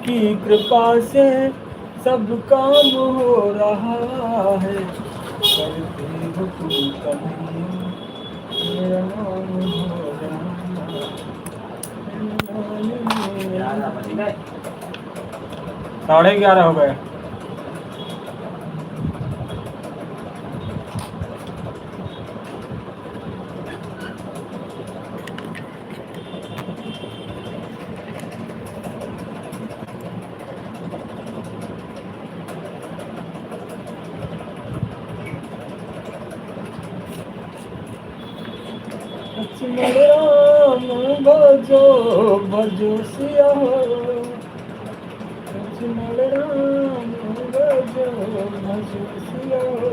आपकी कृपा से सब काम हो रहा है। करते हो तुम कभी मेरा नाम हो रहा है। 11:30 हो गए। लक्ष्मण राम भजो भजो सिया हो। लक्ष्मण राम भजो भजो सिया हो।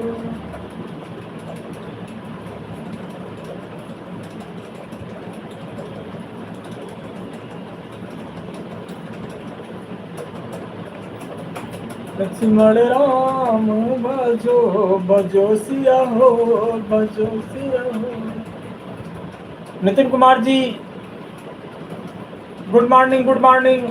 लक्ष्मण राम भजो भजो सिया हो भजो सिया हो। Nitin Kumar ji good morning good morning.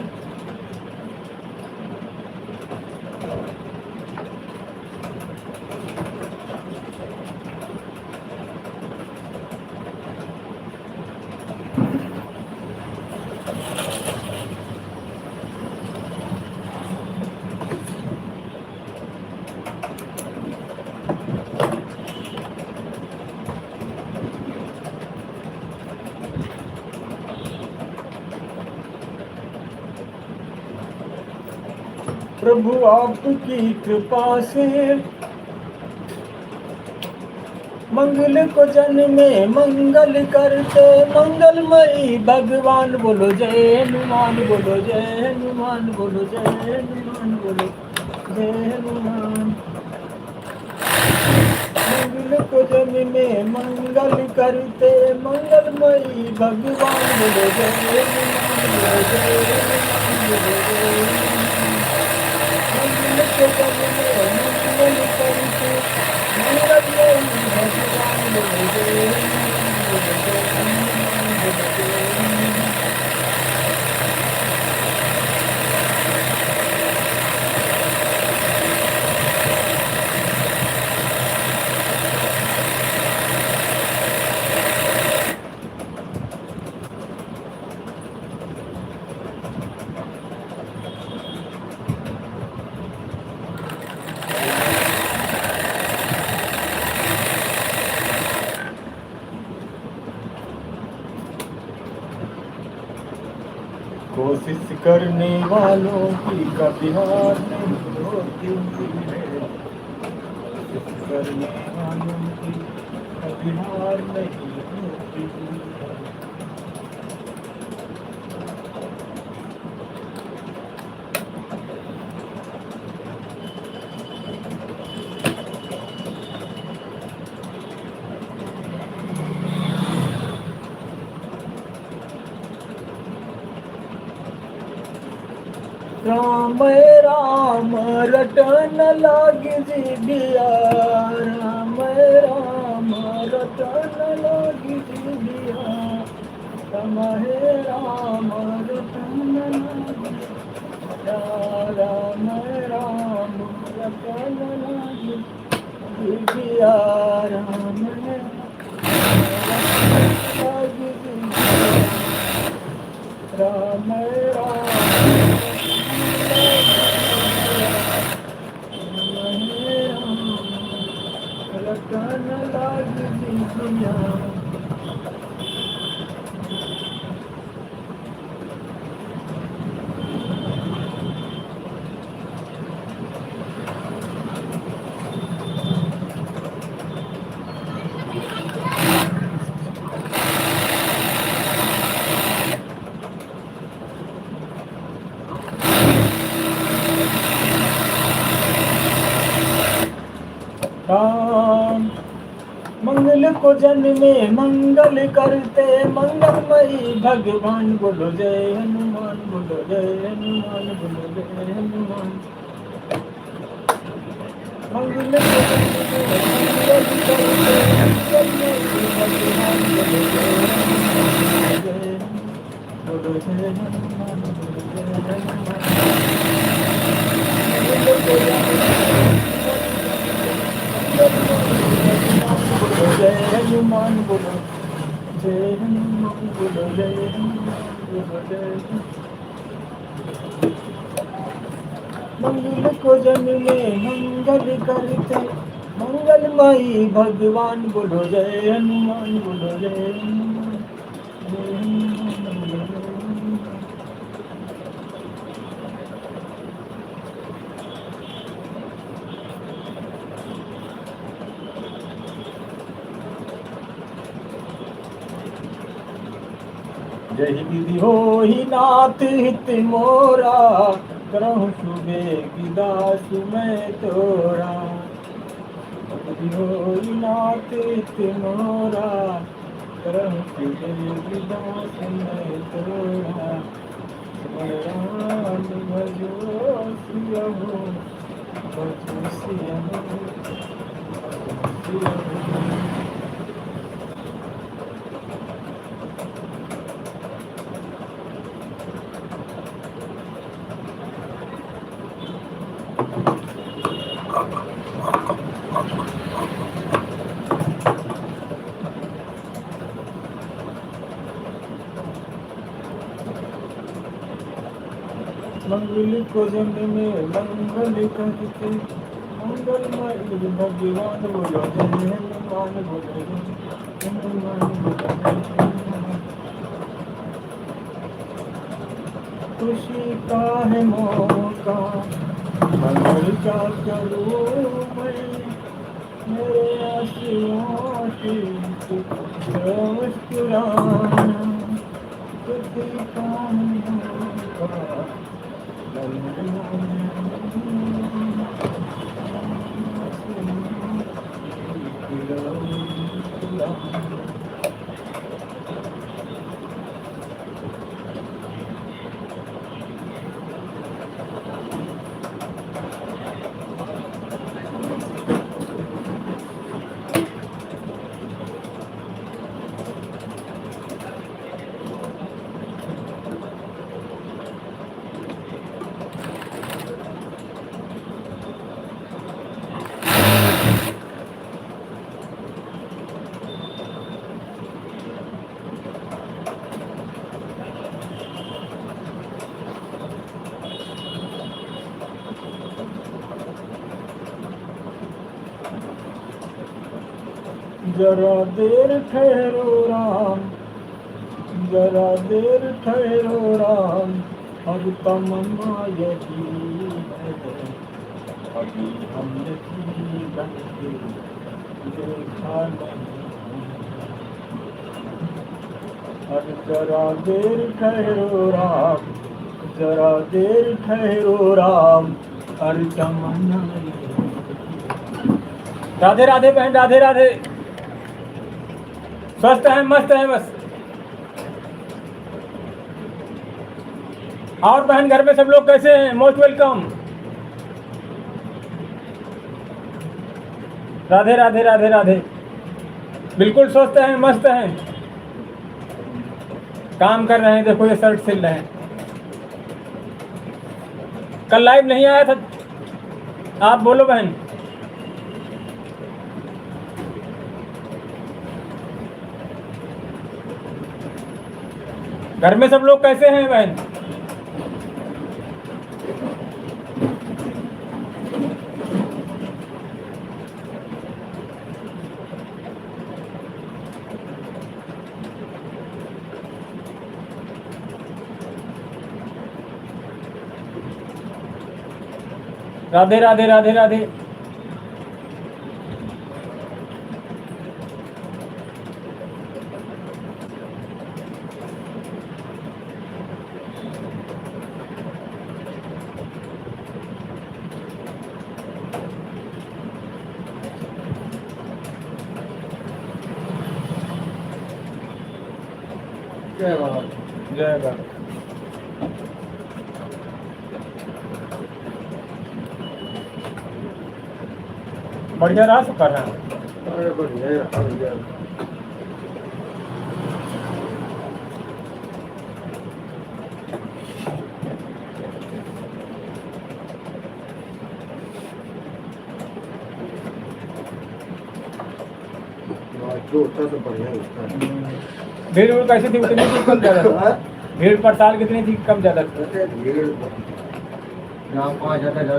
प्रभु आपकी कृपा से मंगल को जन में मंगल करते मंगलमयी भगवान। बोलो जय हनुमान बोलो जय हनुमान बोलो जय हनुमान बोलो जय हनुमान। मंगल को जन में मंगल करते मंगलमयी भगवान। बोलो जय हनुमान बोलो जय हनुमान बोलो जय हनुमान। मंगल को जन में मंगल करते मंगलमयी भगवान। बोलो जय हनुमान बोलो जय हनुमान बोलो जय हनुमान। कोशिश करने वालों की कभी हार नहीं होती है। कोशिश करने वालों की कभी हार नहीं होती है। राम राम रटन लाग जिबिया। राम राम रटन लाग जिबिया। राम राम रटन लाग जिबिया। राम राम रटन लाग जिबिया। राम लाग जिबिया। राम राम रटन लाग जिबिया। राम मंगल को जन में मंगल करते मंगलमयी भगवान। बोलो जय हनुमान बोलो जय हनुमान बोलो जय हनुमान। मंगल को जन में मंगल करते मंगलमयी भगवान। बोलो जय हनुमान बोलो जय हनुमान बोलो बोलो जय हनुमान बोलो जय हनुमान बोलो जय हनुमान बोलो जय हनुमान बोलो जय मंगल को जन में मंगल करते मंगलमयी भगवान बोलो जय हनुमान बोलो जय हनुमान जय हनुमान बोलो जय हनुमान। जय विधि हो ही नाथ हित मोरा करहु सुबेगी दास मैं तोरा विधि हो ही नाथ हित मोरा करहु सुबेगी दास मैं तोरा राम भजो सियहु भजो सियहु मंगल को जन में मंगल करते मंगलमय भगवान बोलो जय हनुमान बोलो जय हनुमान बोलो जय हनुमान। खुशी का है मौका मंगल क्या करूँ मैं मेरे आंसुओं की मुस्कुराना खुशी का है मौका जरा देर ठहरो राम जरा देर ठहरो राम अब तमन्ना यही है अभी हमने बनके देखा नहीं अब जरा देर ठहरो राम जरा देर ठहरो राम अरे तमन्ना राधे राधे बहन राधे राधे स्वस्थ है मस्त है बस। और बहन घर में सब लोग कैसे हैं? Most welcome. राधे राधे राधे राधे। बिल्कुल स्वस्थ हैं मस्त हैं, काम कर रहे हैं। देखो ये शर्ट सिल रहे हैं। कल लाइव नहीं आया था, आप बोलो बहन। घर में सब लोग कैसे हैं बहन? राधे राधे राधे राधे। जय बाबा जय बाबा। बढ़िया रहा सब कर रहे हैं। बढ़िया जो होता तो बढ़िया होता है। भीड़ उड़ कैसी थी, उतनी थी कम ज्यादा? भीड़ पड़ताल कितनी थी, कम ज्यादा थी? भीड़ यहाँ 5,000 जरा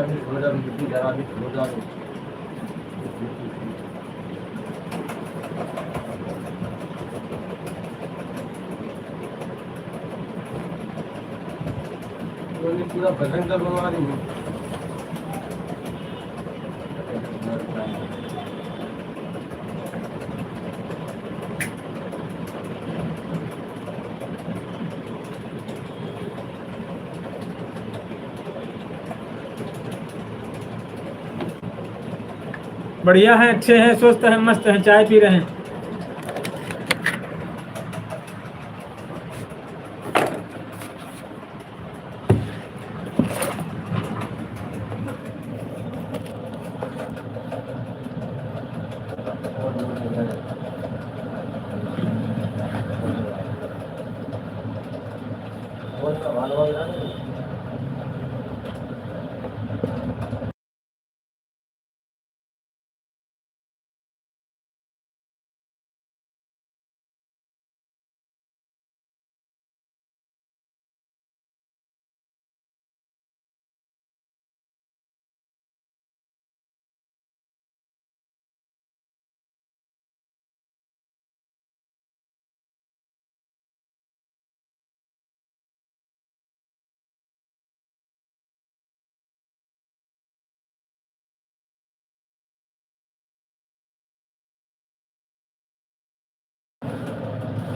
भी पूरा भयंकर बनवा रही है। बढ़िया है, अच्छे हैं, स्वस्थ हैं, मस्त हैं, चाय पी रहे हैं।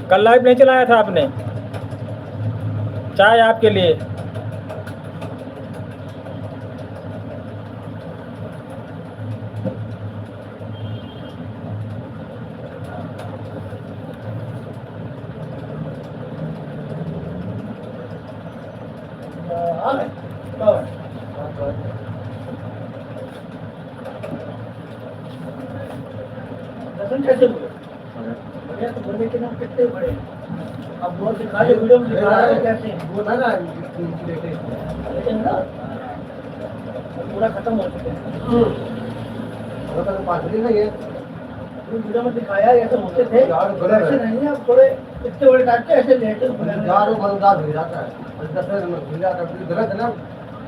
कल लाइव नहीं चलाया था आपने? चाय आपके लिए। कैसे बोले? बढ़िया तो बोले कि ना कितने बड़े। अब वो दिखा दे, वीडियो में दिखा रहे कैसे वो ना लेकिन ना पूरा खत्म हो चुके हैं। वो तो पास ही नहीं है। वीडियो में दिखाया ऐसे होते थे, ऐसे नहीं है। अब थोड़े इतने बड़े काट के ऐसे लेटे यार, वो मजेदार हो जाता है। दस मिनट हो जाता है, गलत है ना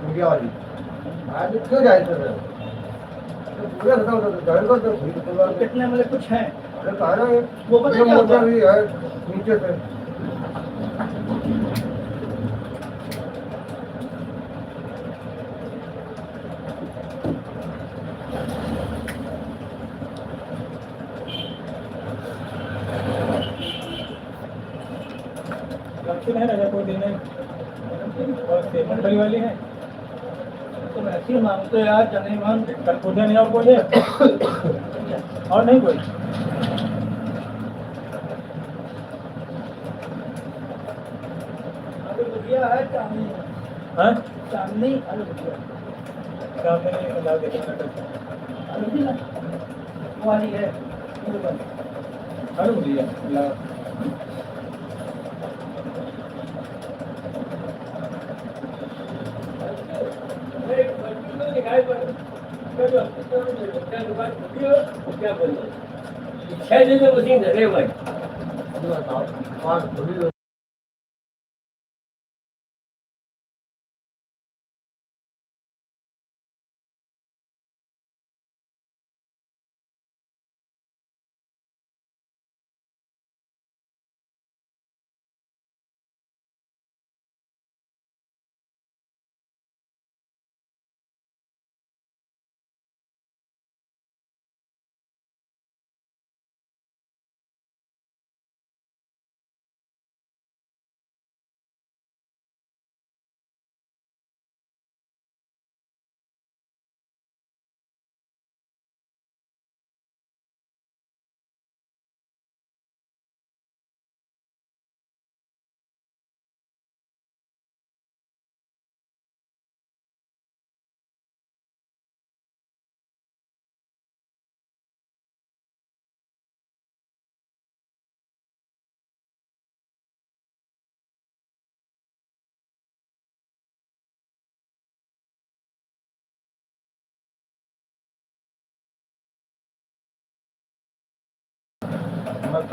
मीडिया वाली। आज क्यों जाए सर? पूरा खत्म हो जाता है। कितने मतलब कुछ है? अरे कहा ना वो पता क्या होता है नीचे से। है राजा कोई देना और पेमेंट बड़ी वाली है तो ऐसी मांगते यार, जने मान कल पूछे नहीं और कोई है? और नहीं कोई? अभी भुजिया है, चांदनी हाँ चांदनी आलू भुजिया। सामने नहीं लाओ, देखना आलू भुजिया वो वाली है। आलू भुजिया लाओ। क्या बोल रहे 6 दिन में मशीन धरे भाई।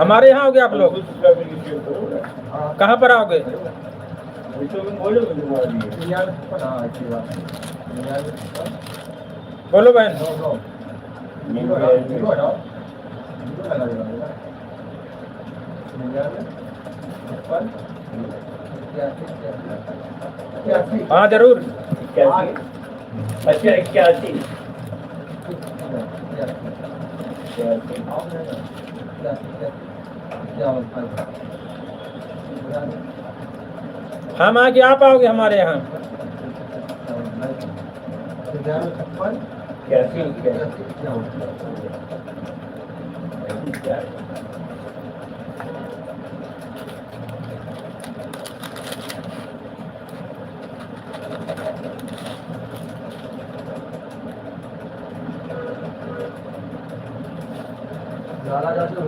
हमारे यहाँ आओगे आप लोग? कहाँ पर आओगे? बोलो बहन। हाँ जरूर। अच्छा 81 हम आगे आप आओगे हमारे यहाँ?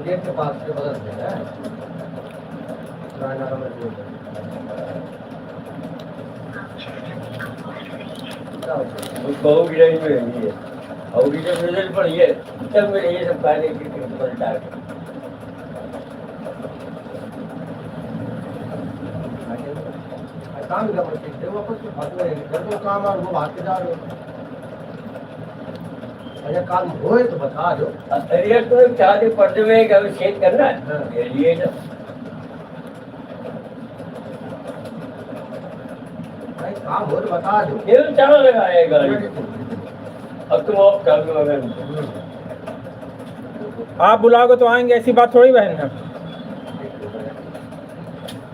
गेट के पास के बगल में है बहु गिराई में रही है और जब रिजल्ट पर ये तब मेरे ये सब कार्य की पलटा काम कर सकते हो कुछ घर को काम और वो भाग के जा रहे हो अच्छा काम होए तो बता दो अरे तो चाहते पर्दे में कभी छेद करना है ये लिए ना भाई काम हो तो बता दो ये तो चाला लगाया गाड़ी अब तुम ऑफ कर दो अगर आप बुलाओगे तो आएंगे, ऐसी बात थोड़ी बहन है।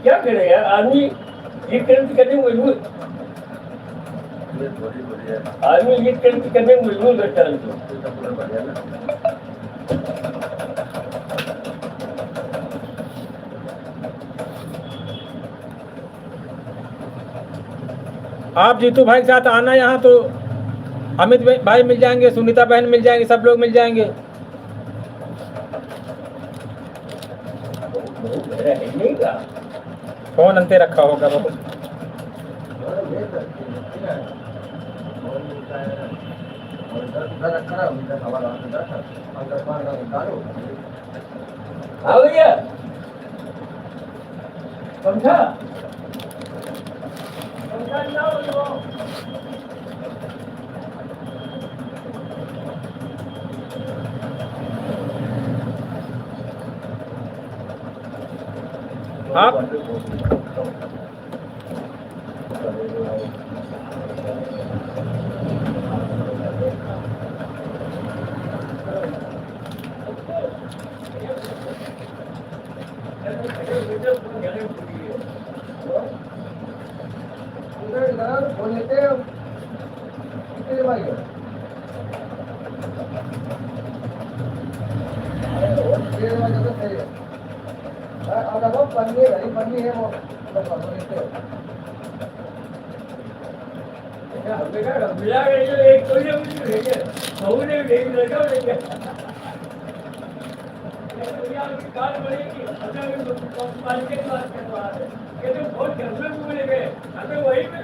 क्या करेगा आदमी ये करने करने मजबूर आदमी ये करने मजबूर करता है आप जीतू भाई के साथ आना यहाँ तो अमित भाई मिल जाएंगे, सुनीता बहन मिल जाएंगे, सब लोग मिल जाएंगे। फोन अंते रखा होगा बहुत। हाँ भैया समझा आप बोल लेते हो कितने भाई हो वो पन्नी घड़ी पन्नी है वो लेते हो मिला एक कोई बहू ने लगा कार बनेगी के बात ये तो बहुत गंभीर बोले गए हमें वही पे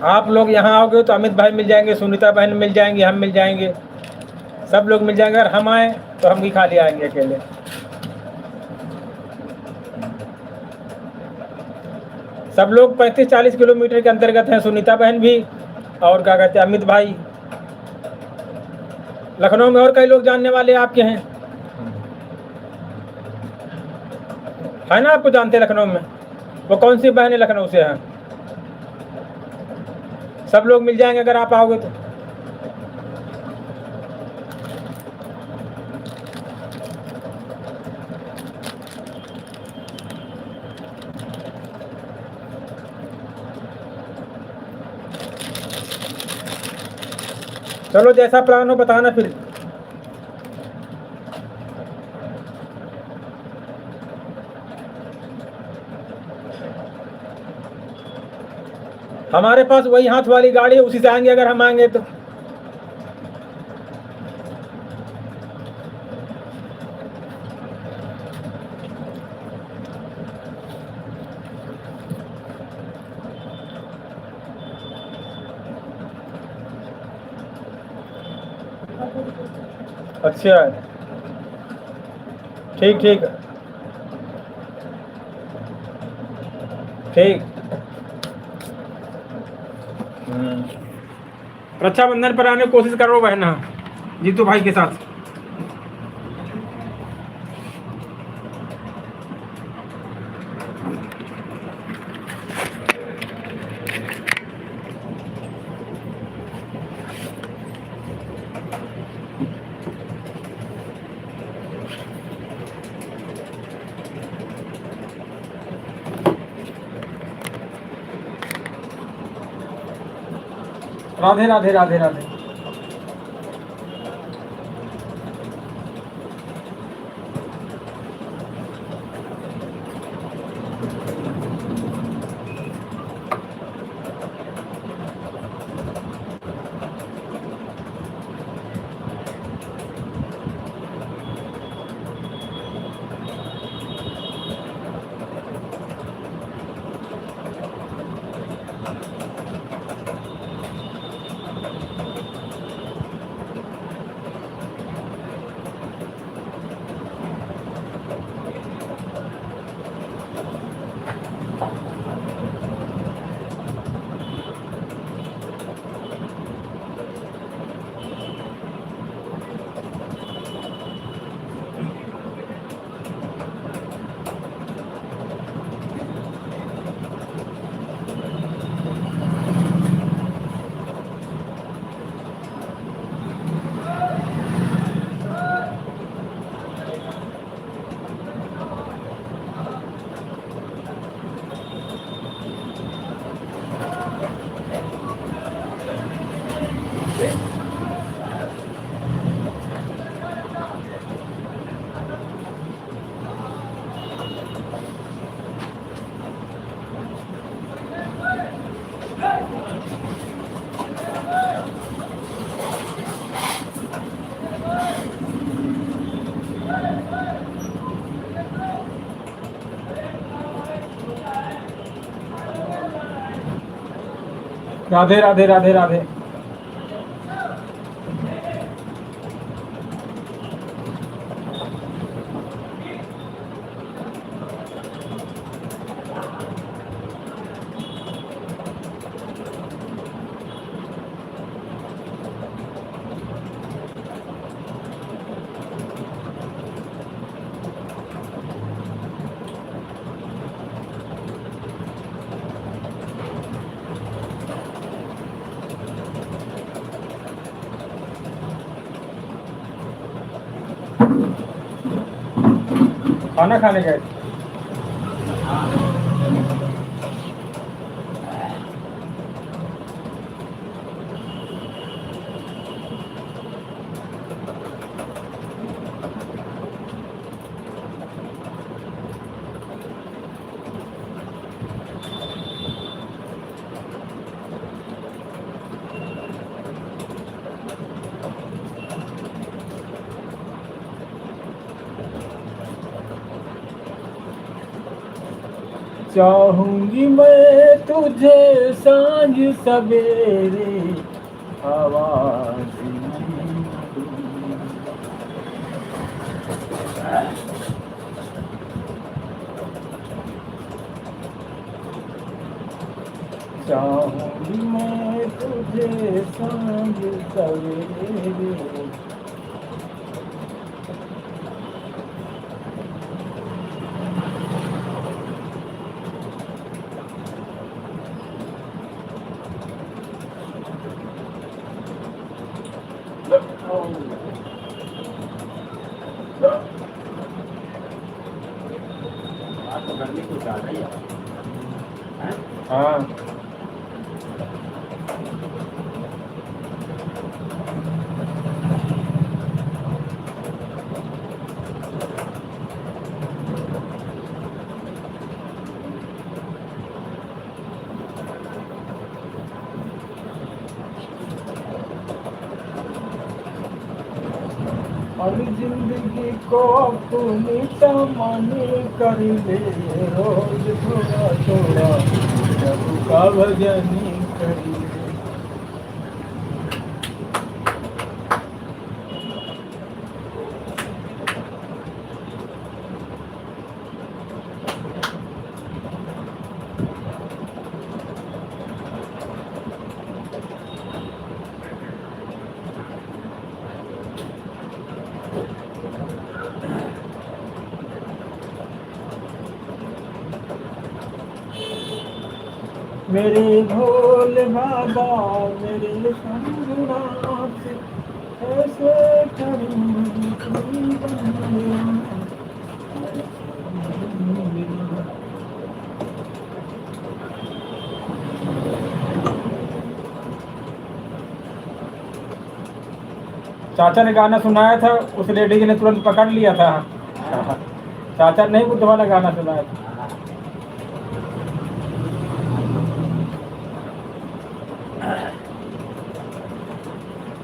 आप लोग यहाँ आओगे तो अमित भाई मिल जाएंगे, सुनीता बहन मिल जाएंगे, हम मिल जाएंगे, सब लोग मिल जाएंगे। अगर हम आए तो हम भी खाली आएंगे अकेले। सब लोग 35-40 किलोमीटर के अंतर्गत हैं, सुनीता बहन भी और क्या कहते हैं अमित भाई। लखनऊ में और कई लोग जानने वाले आपके हैं, है ना? आपको जानते हैं लखनऊ में? वो कौन सी बहन है लखनऊ से हैं? सब लोग मिल जाएंगे अगर आप आओगे तो। चलो जैसा प्लान हो बताना फिर। हमारे पास वही हाथ वाली गाड़ी है, उसी से आएंगे अगर हम आएंगे तो। अच्छा, ठीक ठीक ठीक। रक्षाबंधन पर आने की कोशिश करो बहन, हाँ, जीतू भाई के साथ। राधे राधे राधे राधे। राधे राधे राधे राधे। खाना खाने गए। चाहूंगी मैं तुझे सांझ सवेरे आवाज़ चाहूंगी मैं तुझे सांझ सवेरे। गर्मी कुछ आ रही है। हाँ और जिंदगी को अपनी तमन्नी कर ले, रोज थोड़ा थोड़ा प्रभु का भजन कर ले। मेरे भोले बाबा मेरे शंभुनाथ ऐसे करूं कोई बंदना। चाचा ने गाना सुनाया था, उस लेडी ने तुरंत पकड़ लिया था। चाचा ने बुद्ध वाला गाना सुनाया था।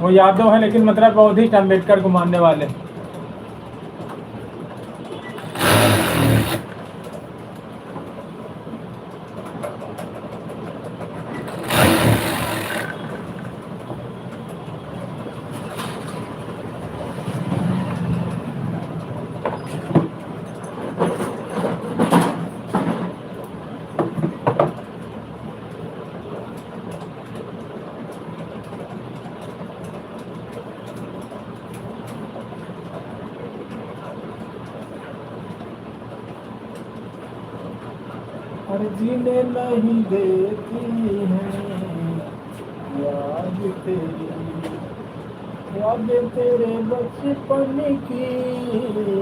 वो यादव है लेकिन मतलब बौद्धिस्ट अम्बेडकर को मानने वाले। हर जीने नहीं देती है याद तेरी, याद तेरे बचपन की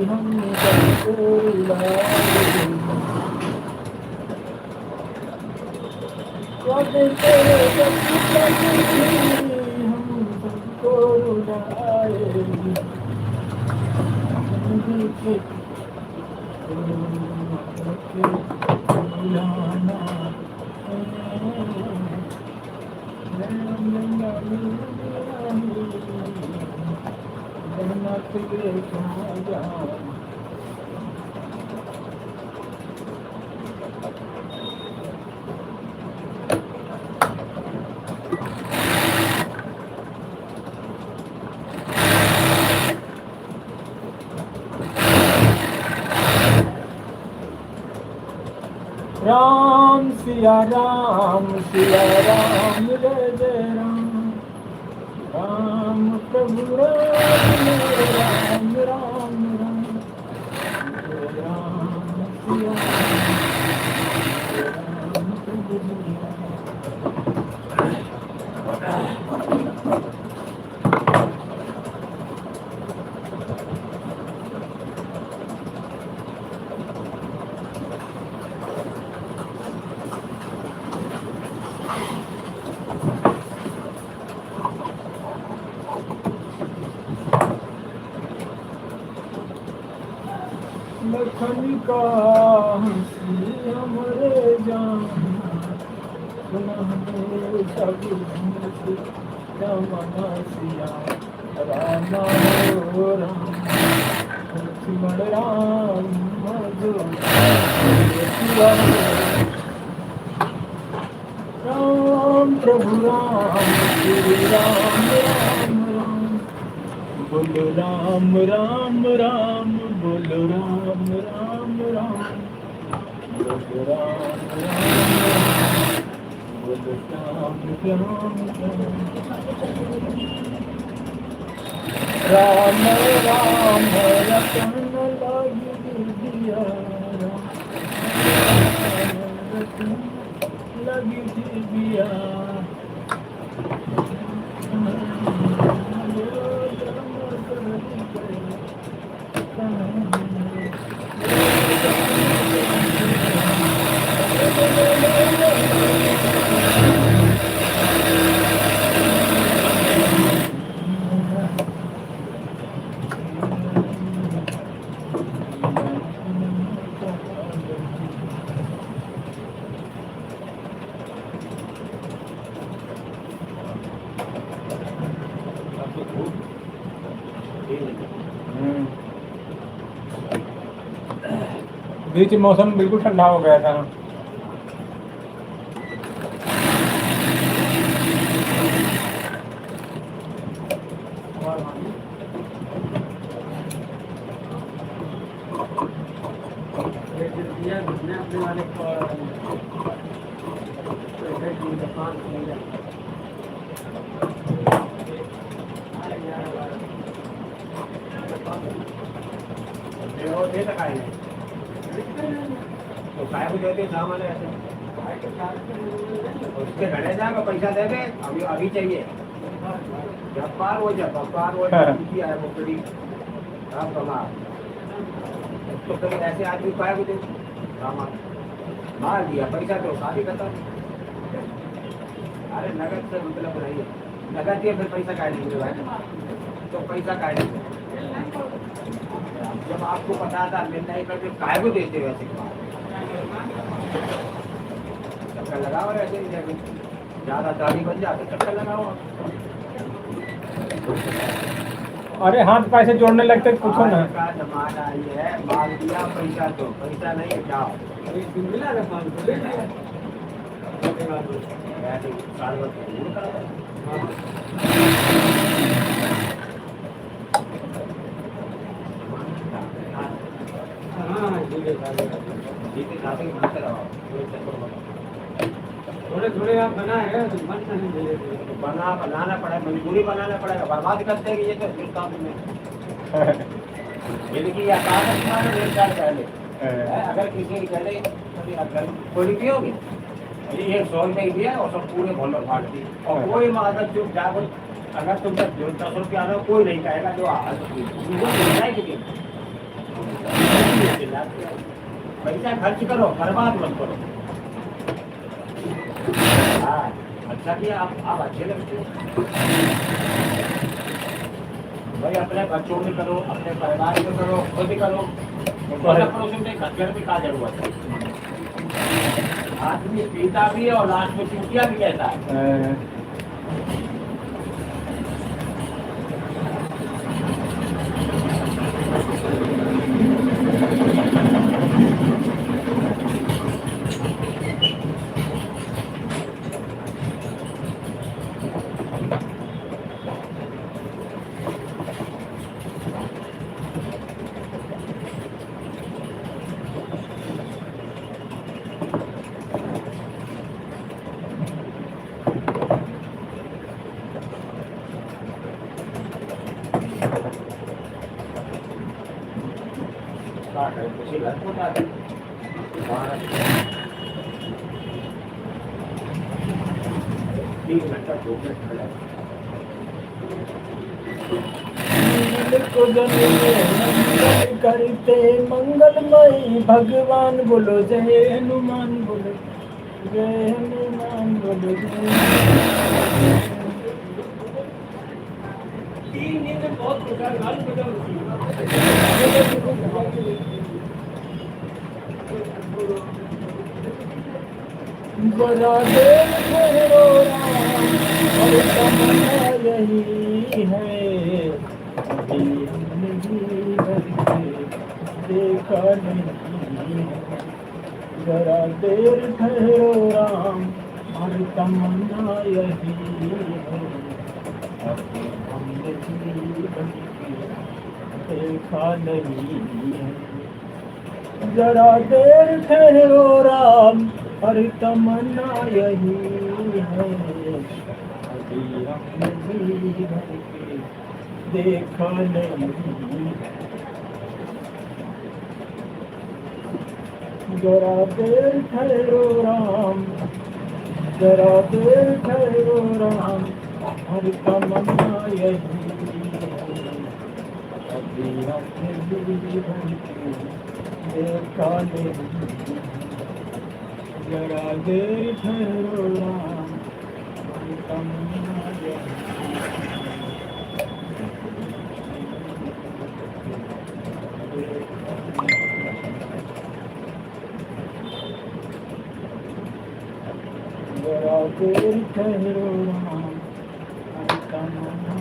हम सबको रुलाए। याद तेरे बचपन की हम सबको रुलाए। जिंदगी के बुलाना राम सिया राम जय जय राम। राम प्रभु राम राम राम राम जय राम सिया राम प्रभु लखन का हंसी हमरे जान सुना है सब रमना सिया राम हो राम लक्ष्मण राम जो राम प्रभु राम श्री राम राम राम बोलो राम राम राम बोलो राम राम राम बोलो राम राम राम बोलो राम राम राम रतन लगी दिया रतन लगी दिया बीच में मौसम बिल्कुल ठंडा हो गया था। तो काय देते सामान ऐसे उसके घरे जाएगा पैसा दे दे अभी अभी चाहिए जब पार हो की है वो कभी आप कमा तो कभी ऐसे आदमी पाएगा तो सामान मार दिया पैसा तो शादी करता अरे नगद से मतलब नहीं है नगद दिया फिर पैसा काट लेंगे भाई तो पैसा काट लेंगे जब आपको पता था मैं नहीं करते काय को देते वैसे चक्कर लगाओ ऐसे ही ज्यादा दाढ़ी बन जाते चक्कर लगाओ अरे हाथ पैसे जोड़ने लगते तो पूछो ना। आज का जमाना ये है माल दिया पैसा तो पैसा नहीं जाओ मिला ना 500 ले लिया ऐसे साल भर घूम कर हाँ ठीक है थोड़े थोड़े आप बनाए तो मन नहीं दे बनाना पड़ेगा मजबूरी बनाना पड़ेगा बर्बाद करते हैं कि ये तो काम में ये देखिए आसान है 1 साल पहले अगर किसी ने पहले कभी अगर कोई पियोगे ये 100 रुपये दिया और सब पूरे भोल फाड़ दी और कोई अगर चुप जाओ अगर तुम तक 10 रुपये आ रहा हो कोई नहीं कहेगा जो पैसा खर्च करो बर्बाद मत करो हाँ अच्छा किया आप अच्छे लगते हो भाई अपने बच्चों में करो अपने परिवार में करो खुद भी करो घर में क्या जरूरत है आदमी पीता भी है और लास्ट में चूतिया भी कहता है को मंगल करते मंगलमय भगवान बोलो जय हनुमान बोलो जय हनुमान बोलो जय बहुत प्रकार बड़ा देर ठहरो राम और तमन्ना यही है अभी जिंदगी भर के देखा नहीं जरा देर ठहरो राम और तमन्ना यही है अभी हमने जीवन के देखा नहीं है जरा देर ठहरो राम और तमन्ना यही है अभी हमने जीवन के देखा नहीं जरा देर ठहरो राम जरा देर ठहरो राम और तमन्ना यही है अभी हमने जीवन के देखा नहीं जरा देर ठहरो राम और तमन्ना यही जरा देर ठहरो राम और तमन्ना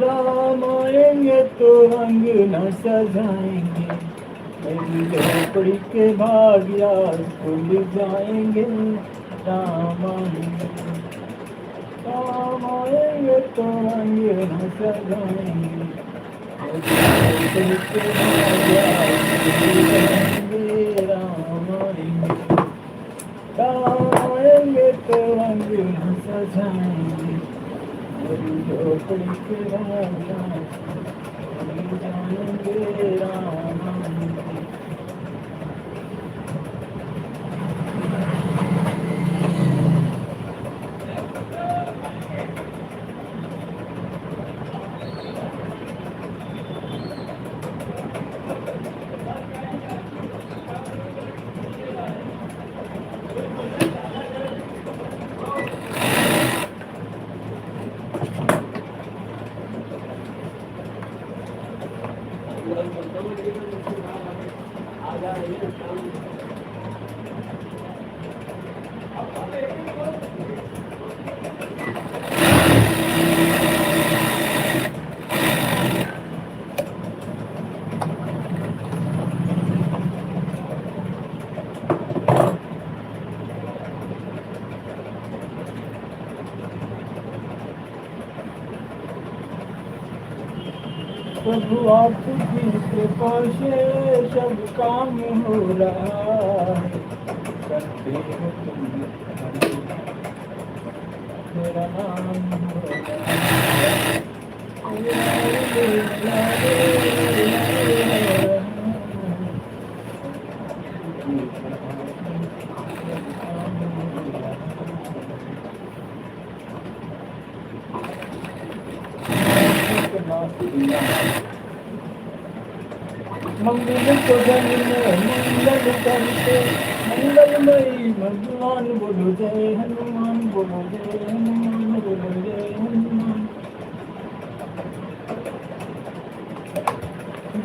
राम आएंगे तो रंग न सजाएंगे मेरी झोपड़ी के भाग्या खुल जाएंगे राम आएंगे तो रंग न सजाएंगे मेरी झोपड़ी के भाग्या खुल जाएंगे राम काम आएंगे तो अंगना सजाएंगे मेरी झोपड़ी के राजा जाएंगे राम। प्रभु आपकी कृपा से सब काम हो रहा है करते हो तुम मेरा नाम हो रहा मंगल को जन में मंगल करते मंगलमयी भगवान बोलो जय हनुमान बोलो जय हनुमान बोलो जय हनुमान।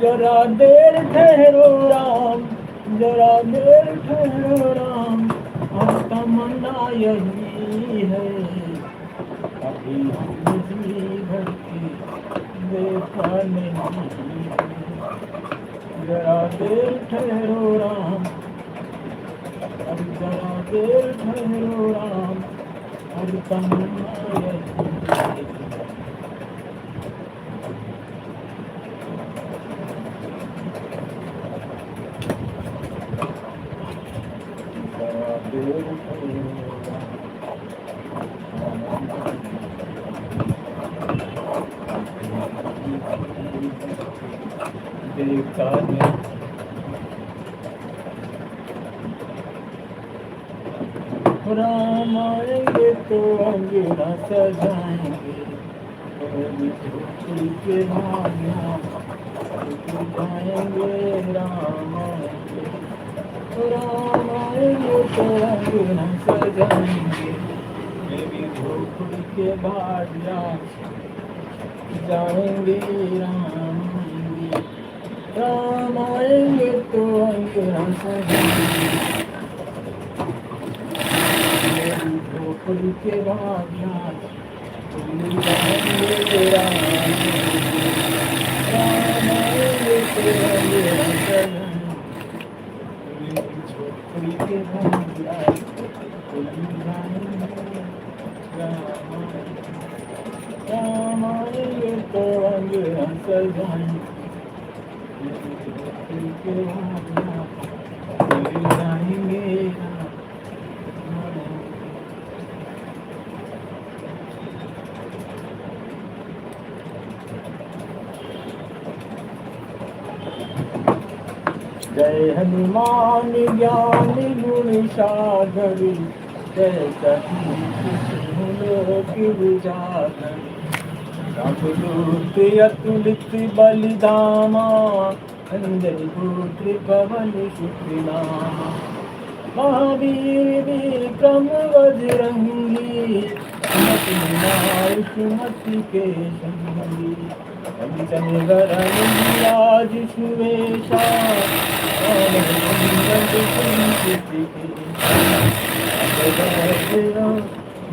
जरा देर ठहरो राम जरा देर ठहरो राम और तमन्ना यही है अभी हम जी भक्ति देखा नहीं। जरा देर ठहरो राम अब जरा देर ठहरो राम अब तमन्ना यही है। राम आएंगे तो अंगना सजाएंगे मेरी झोपड़ी के भाग्या जाएंगे राम आएंगे तो अंगना सजाएंगे मेरी झोपड़ी के भाग्या जाएंगे राम आएंगे तो अंगना सजाएंगे झोपड़ी के भाग्या जाएंगे राम आएंगे तो अंगना सजाएंगे झोपड़ी के भाग्या राम आएंगे तो अंगना सजाएंगे के भाग्या जाएंगे जय हनुमान ज्ञान गुण सागर जय सतुजागर रामदूत अतुलित बलिधामा अंजलि पुत्र पवन सुतनामा महावीर विक्रम बजरंगी सुमति के संगी कंचन वरण आज सुवेशा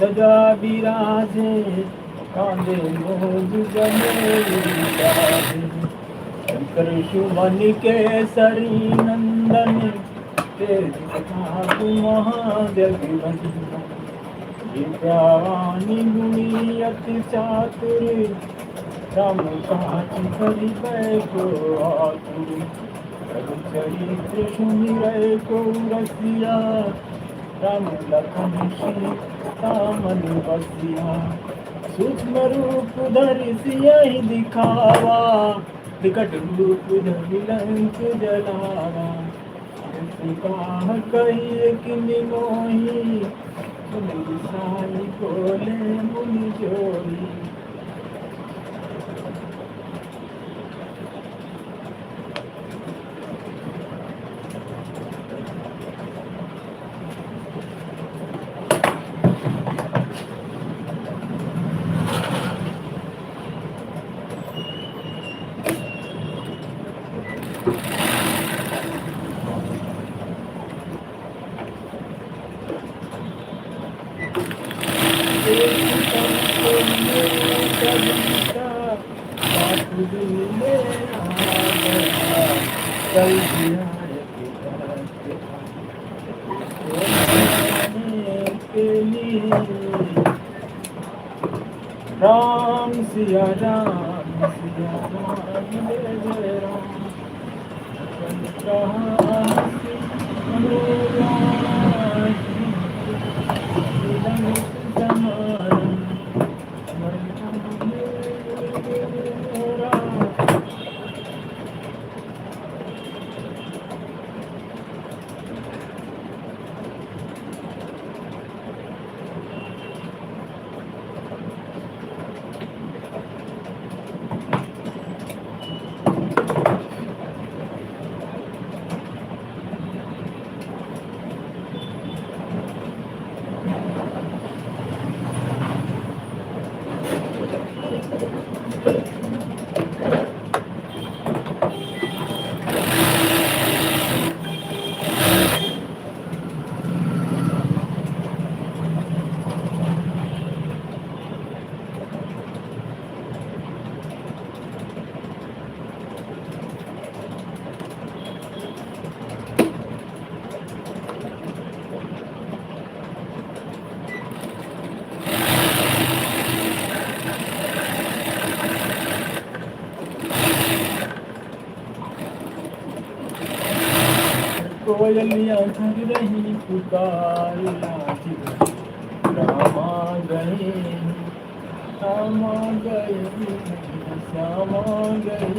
दजा विराजे कांदे मोज जने शंकर सुमन केसरी नंदन तेज प्रताप महादेव विद्यावानी गुणी अति चातुर राम काज करिबै को आतुर चरित्र सुमिरै को रसिया राम लखन सीता मन बसिया सूक्ष्म रूप धरि सियहि दिखावा विकट रूप धरि लंक जलावा कहा कहिए किनि मोही सुनि साई बोले मुनि जोड़ी राम सिया राम सिया राम जय जय राम कोयलियाँ घर रही पुकार रामा गए श्यामा गए श्यामा गए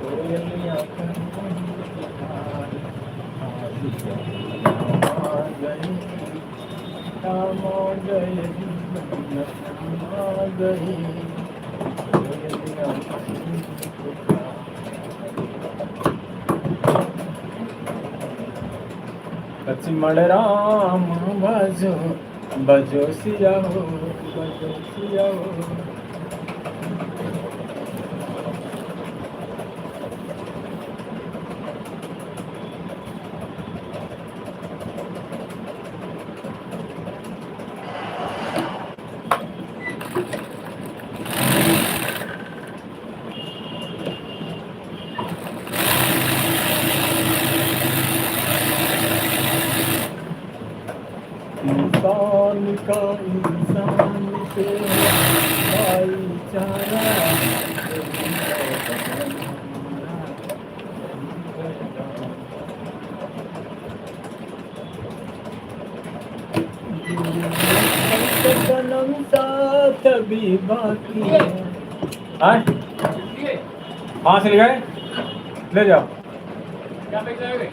कोयलियाँ घर रही पुकार रामा गए श्यामा गए श्यामा गए कोयलियाँ घर रही पुकार लक्ष्मण राम भजो भजो सिया हो भजो सिया हो इंसान का इंसान से भाईचारा जन्म साथ भी बाकी है। कहाँ से ले गए? ले जाओ। क्या पैसे आएंगे?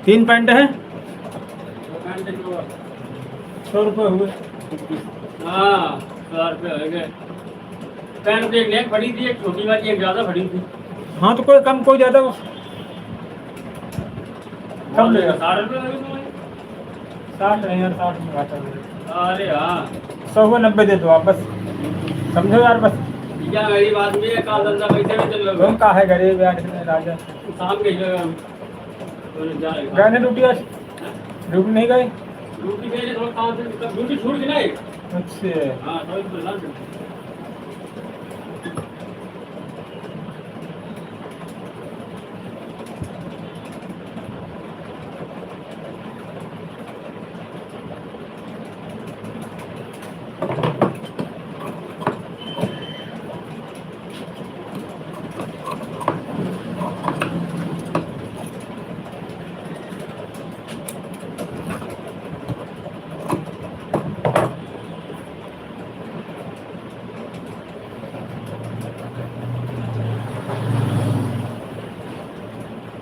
3 पैंट है, 100 रुपये हुए। हाँ 100 रुपये हो गए। पैंट तो एक नेक फटी थी, एक छोटी वाली, एक ज्यादा फटी थी। हाँ तो कोई कम कोई ज़्यादा कम लेगा 60 रुपये लगे तुम्हारे। 60 नहीं यार, 60 में घाटा है। अरे हाँ 100 को 90 दे दो आप, बस समझो यार, बस क्या गरीब आदमी है, का धंधा पैसे में चल रहा तुम का है गरीब यार राजा। शाम के गए नहीं ड्यूटी आज? ड्यूटी नहीं गए? ड्यूटी गए थोड़ा काम से, ड्यूटी छूट गई ना एक। अच्छा हाँ थोड़ी परेशान थे।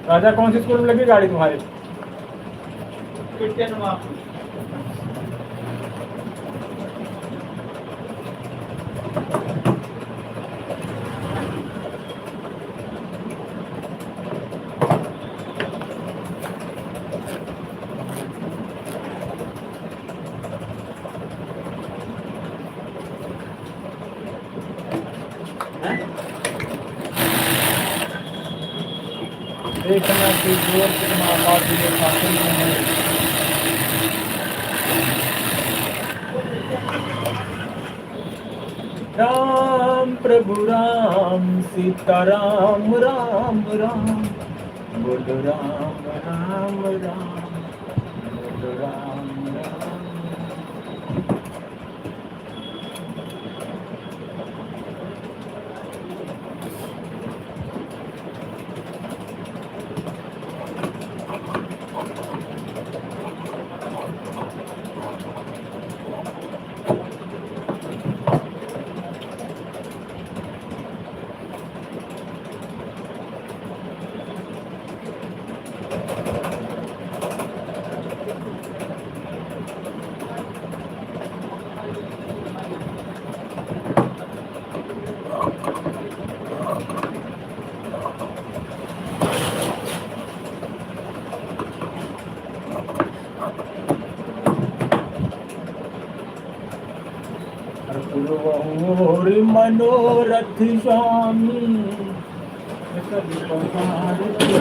राजा कौन सी स्कूल में लगी गाड़ी तुम्हारी? क्रिश्चियन वहाँ देखना कि जोर से माँ बाप जी के शासन में है। राम प्रभु राम सीताराम राम राम बोलो राम राम राम बोलो राम राम। और मनोरथ स्वामी कभी पधारते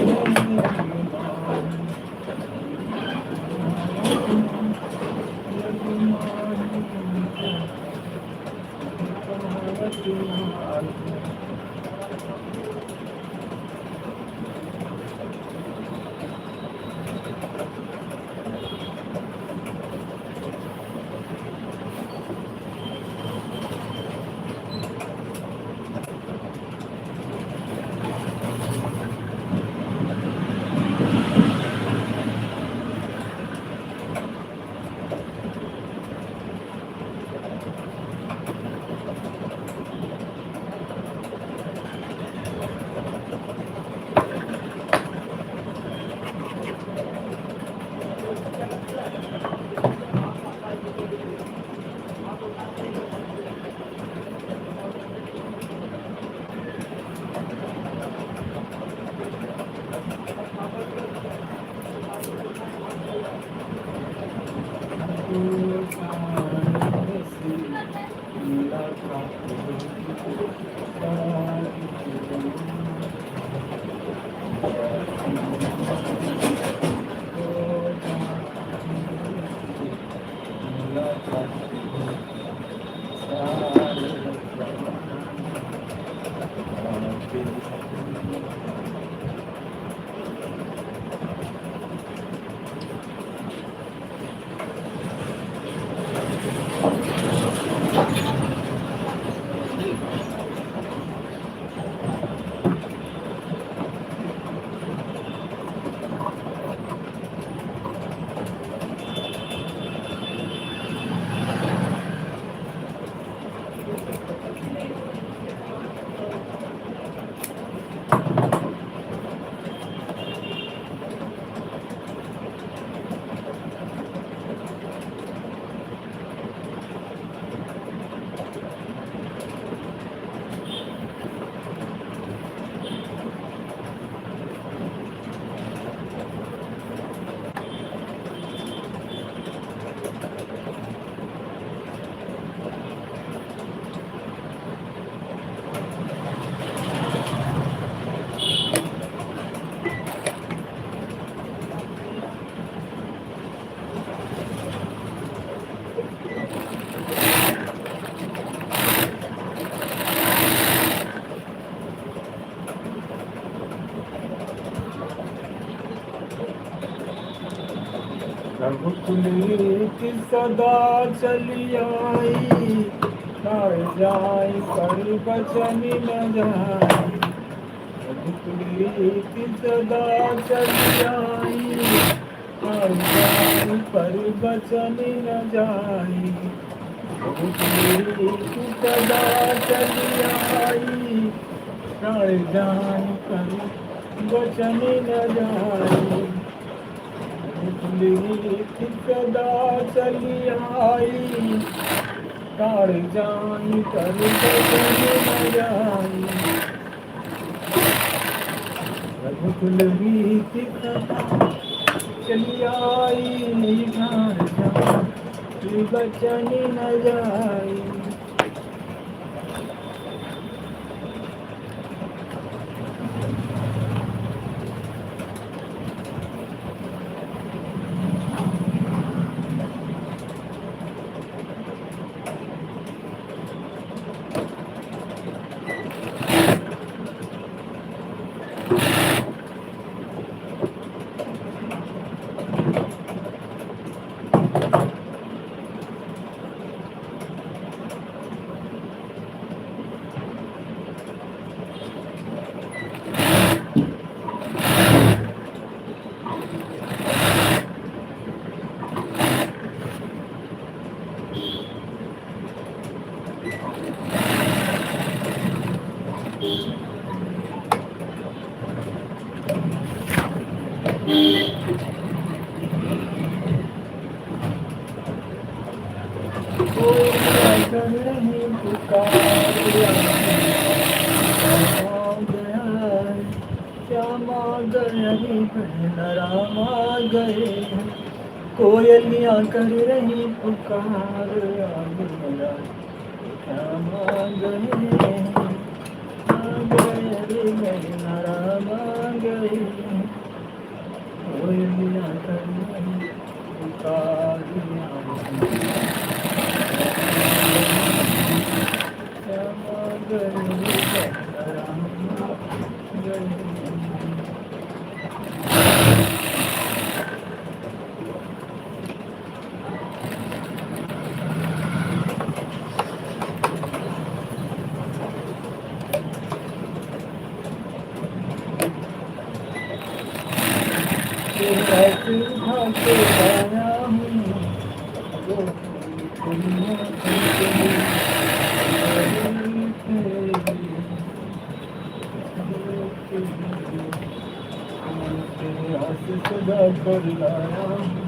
रघुकुल सदा चली आई तार जाय पर बचन न जाय। रघुकुल सदा चली आई तार जाय पर बचन न जाय। रघुकुल सदा चली आई तार जाय पर बचन न जाई, लिखित सदा चली आई, ताड़ जाई कर बचन न जाई, रघुकुल रीत सदा चली आई, ताड़ जाई बचन न जाई। कोई अगर नहीं पुकारा, श्यामा गए रामा गए, कोयलियाँ कर रही पुकार, मेरा श्यामा गए, रामा गए, कोयलियाँ कर रही पुकार, श्यामा गए रामा गए। ऐसे उठा के लाया हूँ जो दुनिया सदा कर लाया हूँ।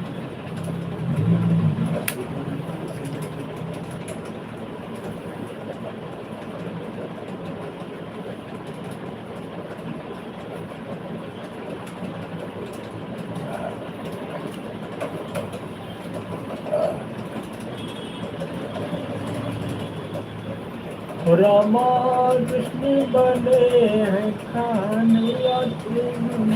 रामा कृष्ण बने हैं खाने आते हैं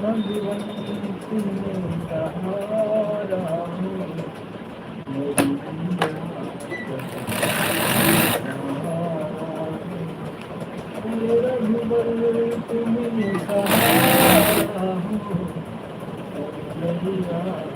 कभी भगवान तुम्हें सहारा हूँ, मेरी रघुबर तुम्हें सहारा हूँ, मेरी सहारा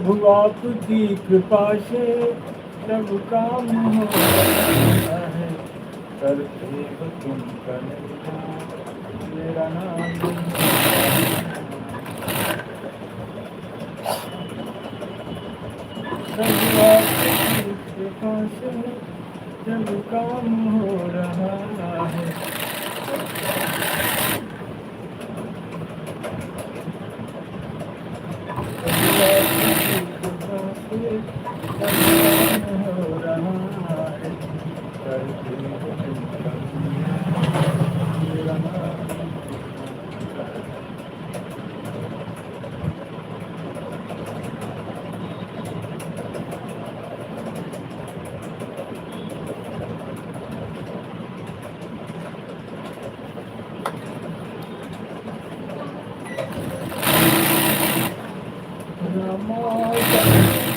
प्रभु आपकी कृपा से सब काम हो रहा है, करते हो तुम कन्हैया मेरा नाम। प्रभु आपकी कृपा से सब काम हो रहा है, प्रभु आपकी कृपा से सब काम हो रहा है, करते हो तुम कन्हैया मेरा नाम।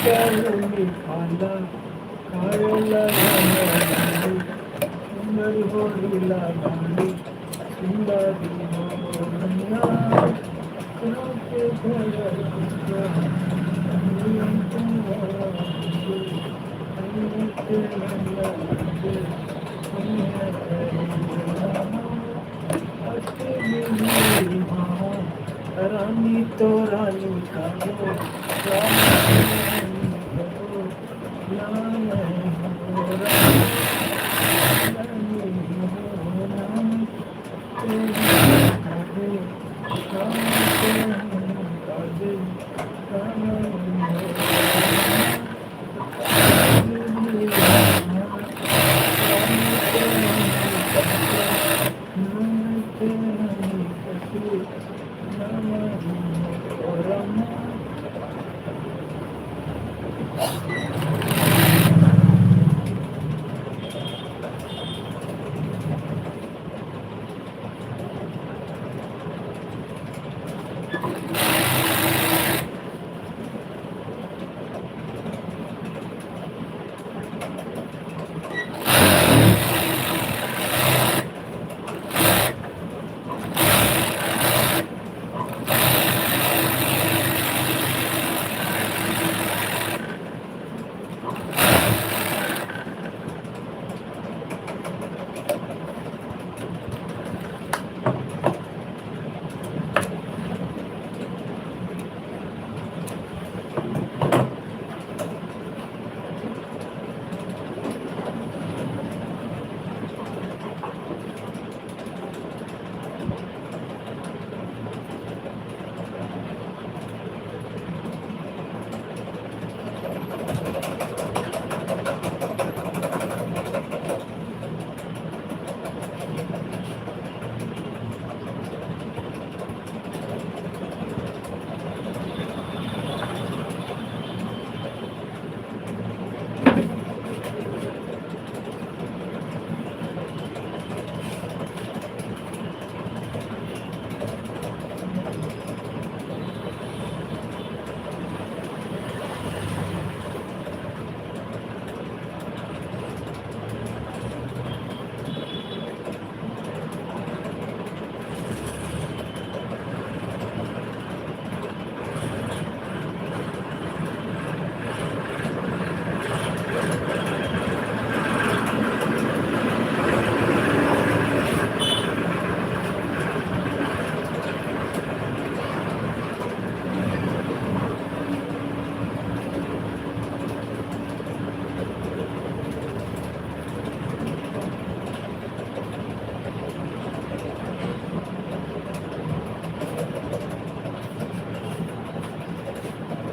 करुणी खाला खायला गाणी, सुंदर होळीला गाणी, सुंदरी होळीला कृपे भरपूर, रानी तो रानी का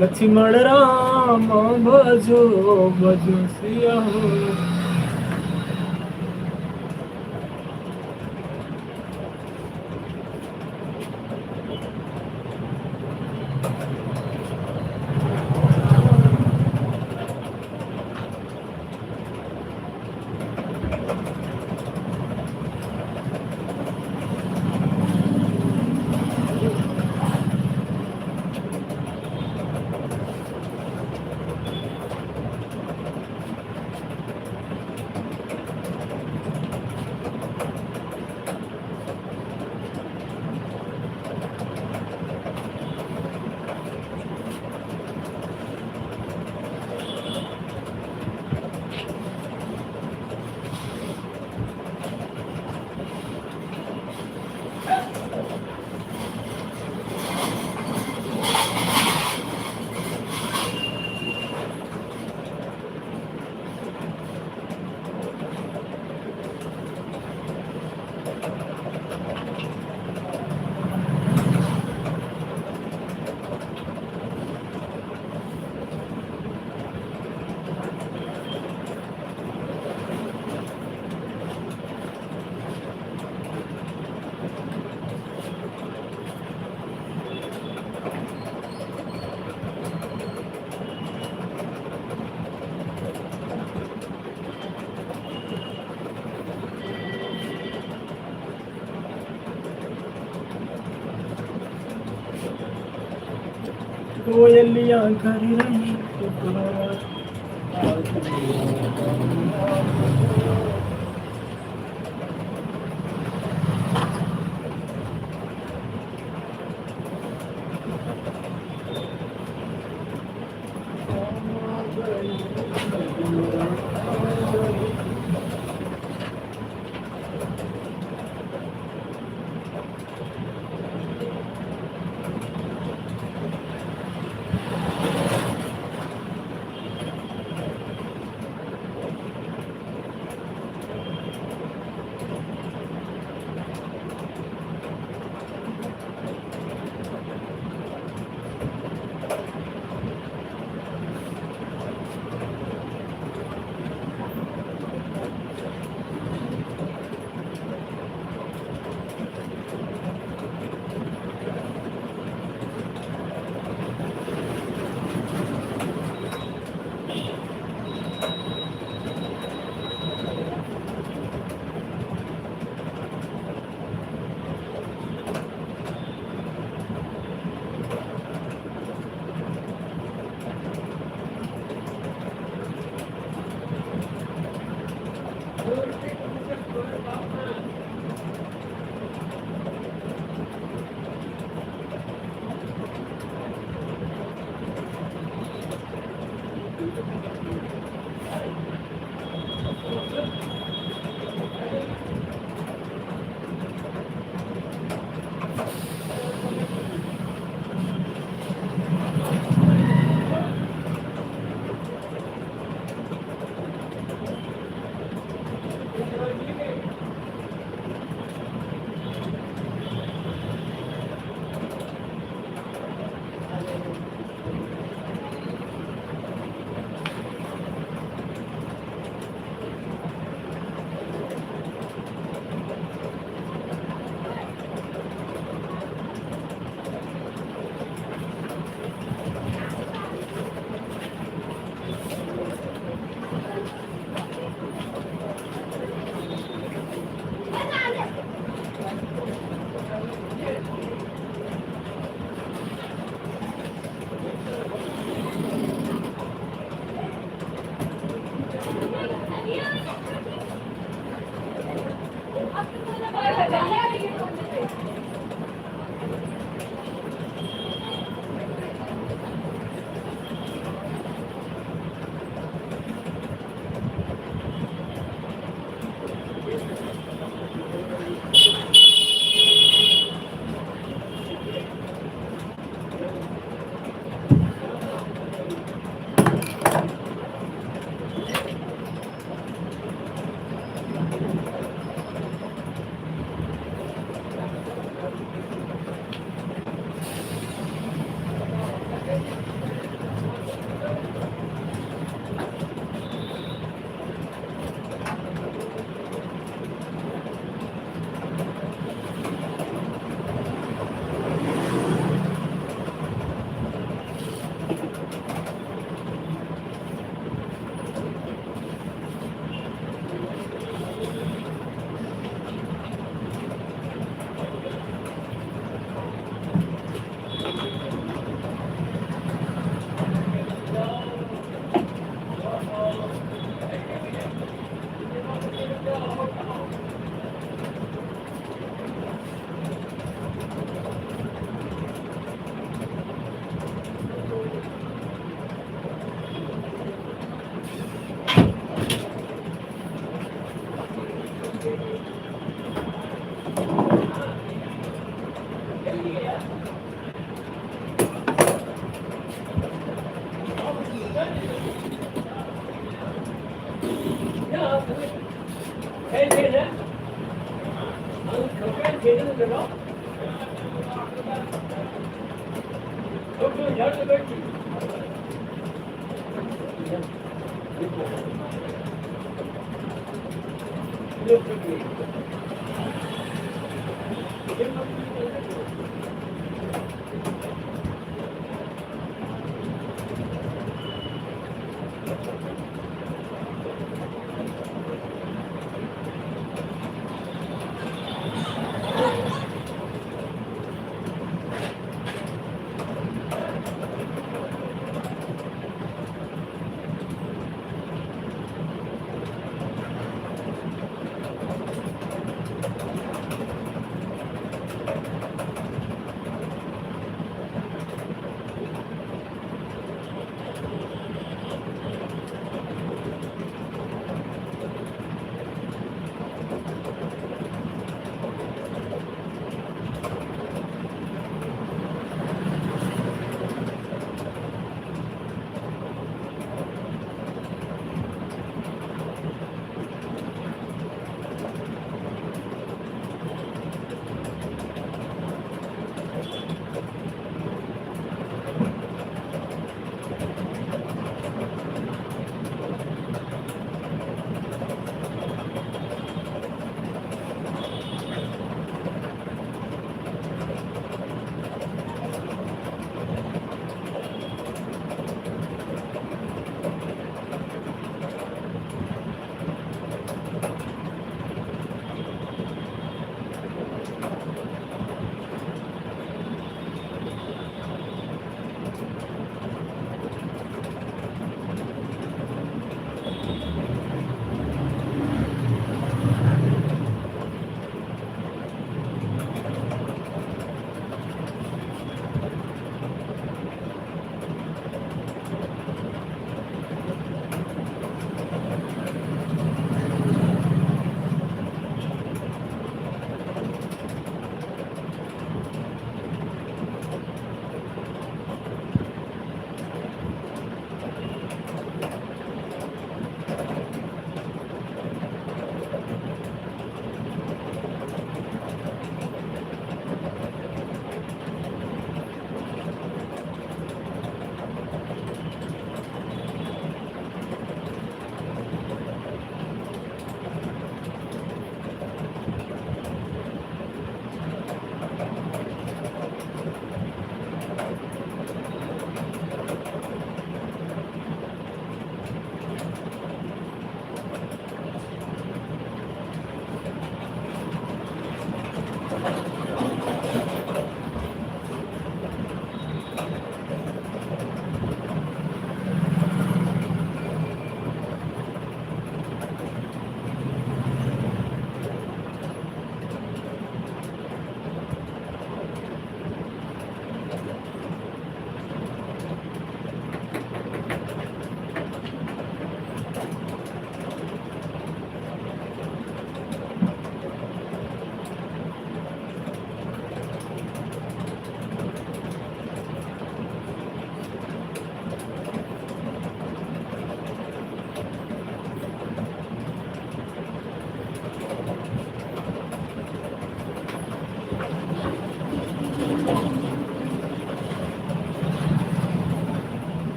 लक्ष्मण राम भजो भजो सिया हो। कोयलियां कर रही पुकार। आज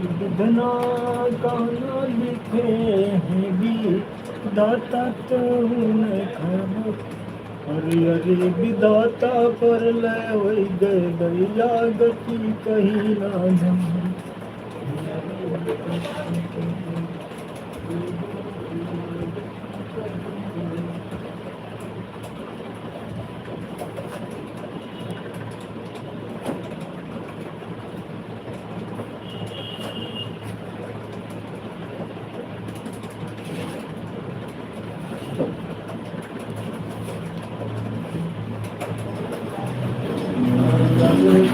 विधना गाना लिखे हैं गीत दाता तो उन्हें खबर अरे अरे विधाता पर लय हो गए दैया गति कहीं ना जाए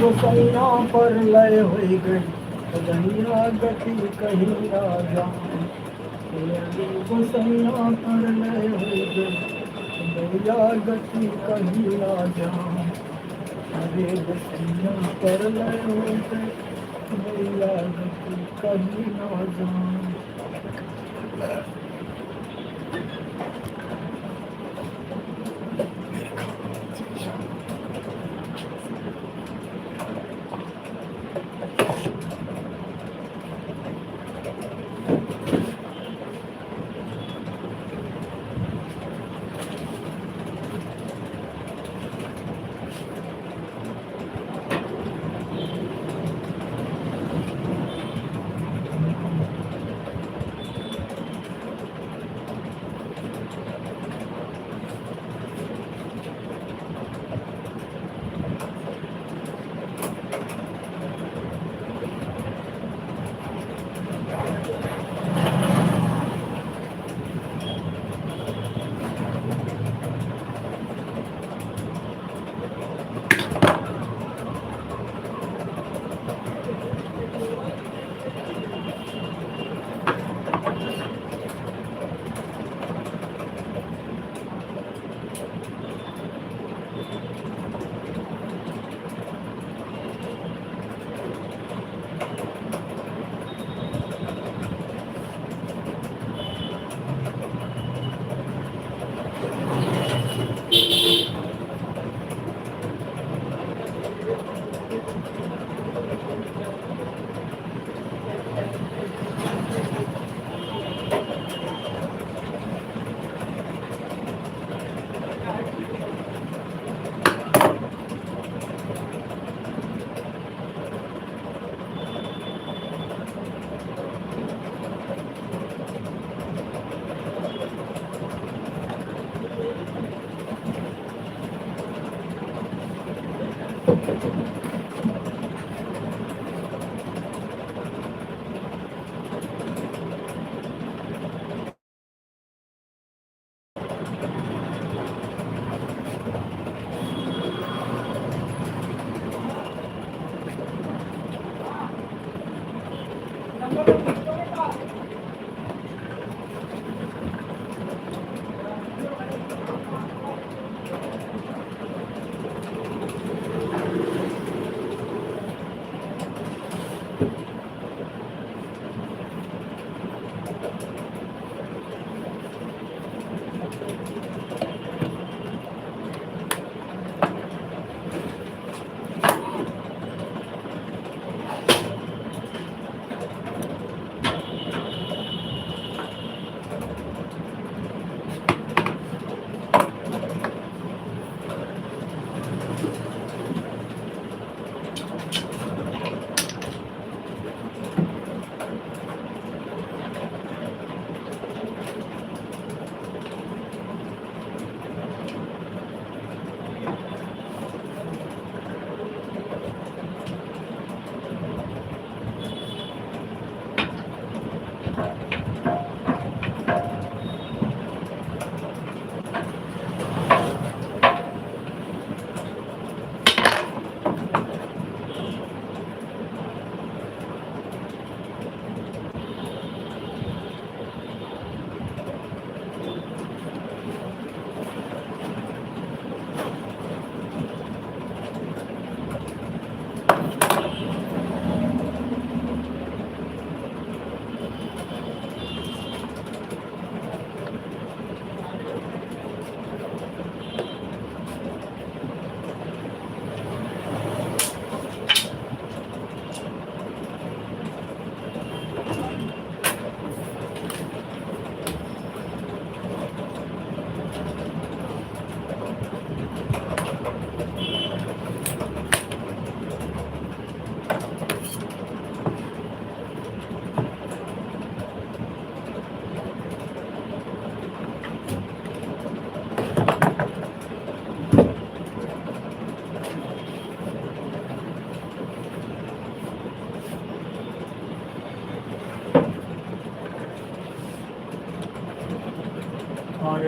गोसैया पर लय हो गई दैया गति कहीं ना जाए गोसैया पर लय हो गई दैया गति कहीं ना जाए अरे गोसैया पर लय हो गई दैया गति कहीं ना जाए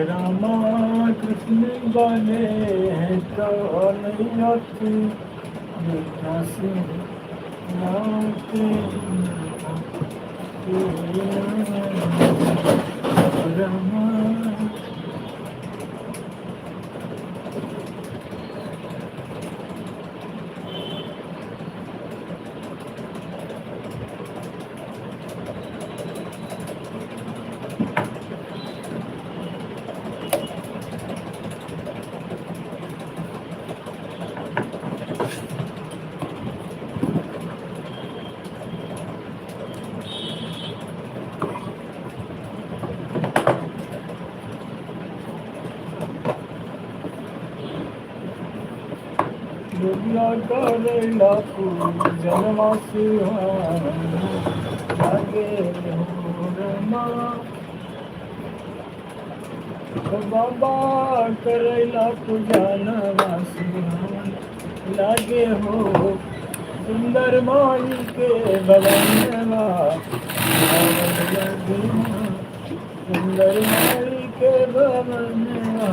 रामा कृष्ण बने हैं तो नहीं आती देखा से नाते रामा दुनिया करेला जनवासी लागे हो रमा बाबा करेला जनवासी लागे हो सुंदर माई के भवनवा सुंदर माई के भवनवा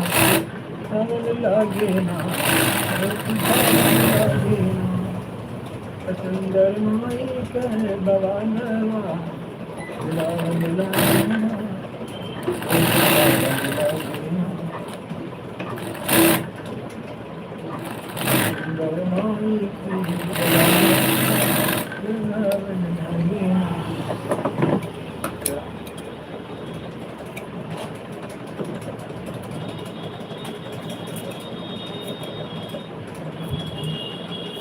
लागे ना सुंदर माई के भवनवा सुंदर माई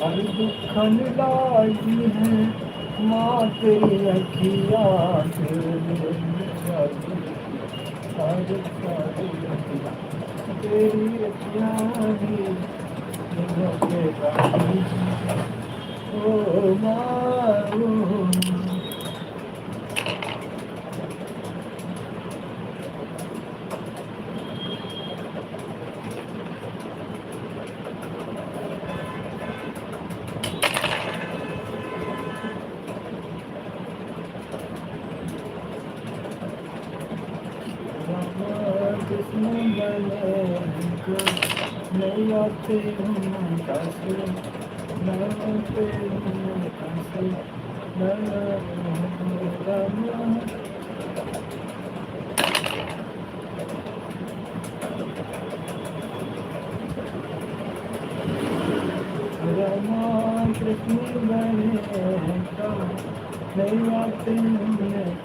हर दुख लाई है माँ तेरी अखिया तेरी अखिया ओ माँ नहीं आते कैसे नाते कैसे रामा कृष्ण बने नहीं आते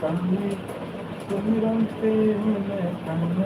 कहीं तुम रंगते कहीं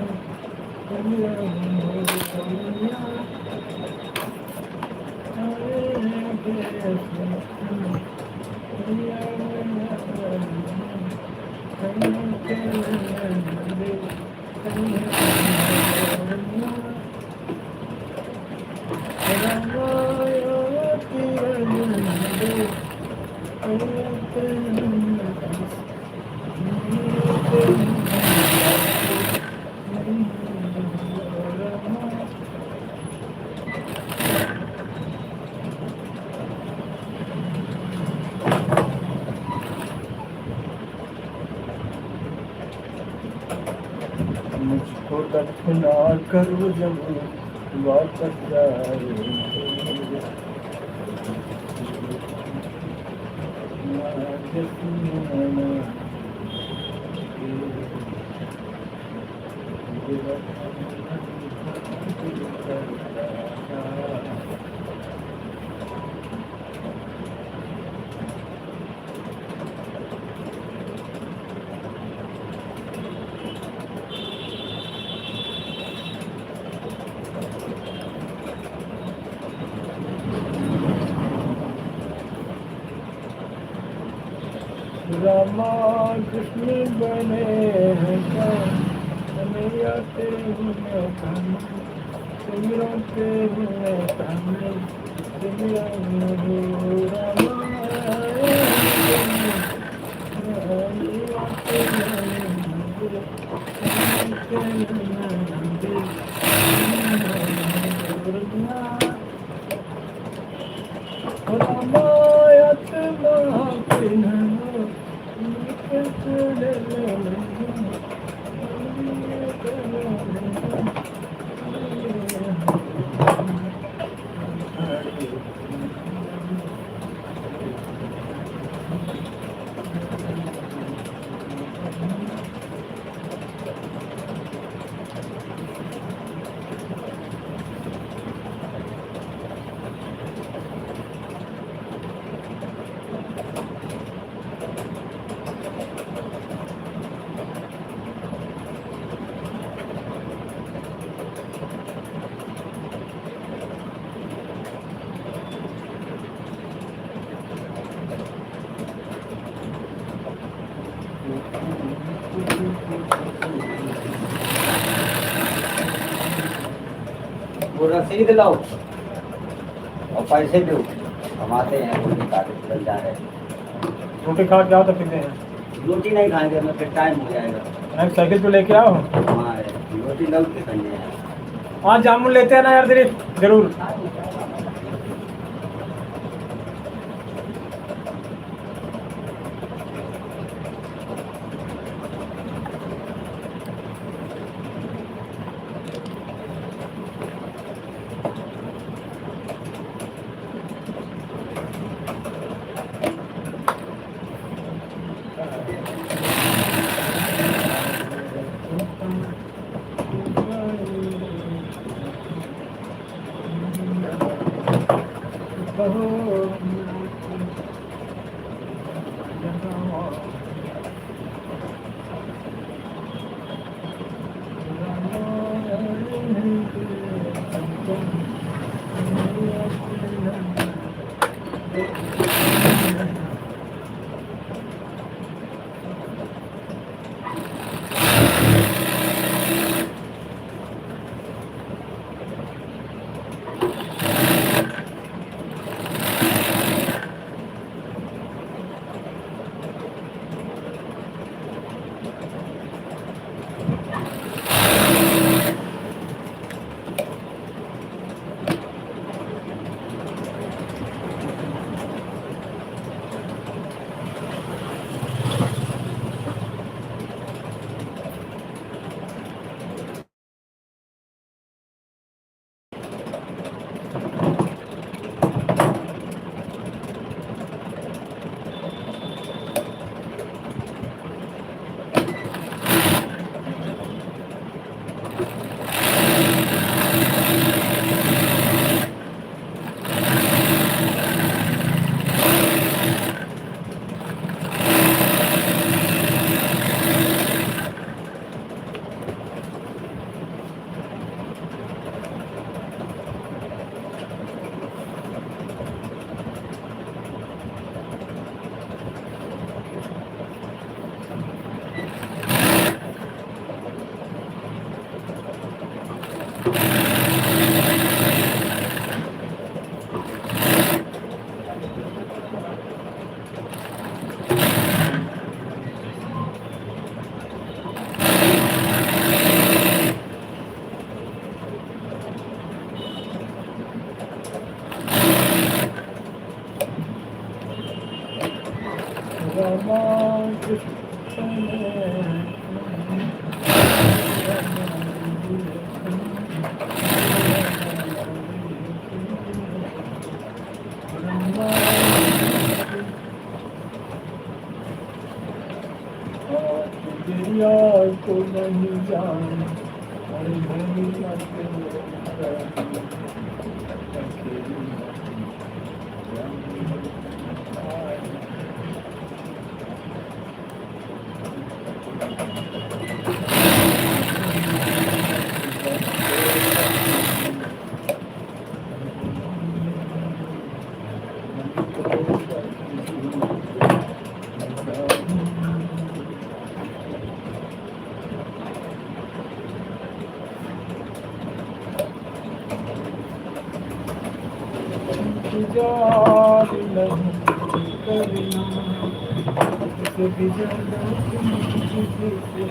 मुझको दफना करो जब वापस रामा कृष्ण बने हैं हमें आते हुए सिमरते हुए तो रसीद लो और पैसे दो, कमाते हैं रोटी खा के चल जा रहे हैं। रोटी खा के आओ तो पीते हैं। रोटी नहीं खाएंगे मैं, फिर टाइम हो जाएगा। नहीं, साइकिल तो लेके आओ। हाँ रोटी लौट के खाने हैं। आज जामुन लेते हैं ना यार दिलीप, जरूर। को नहीं जान इंतजार नहीं करना कभी जाना तुझसे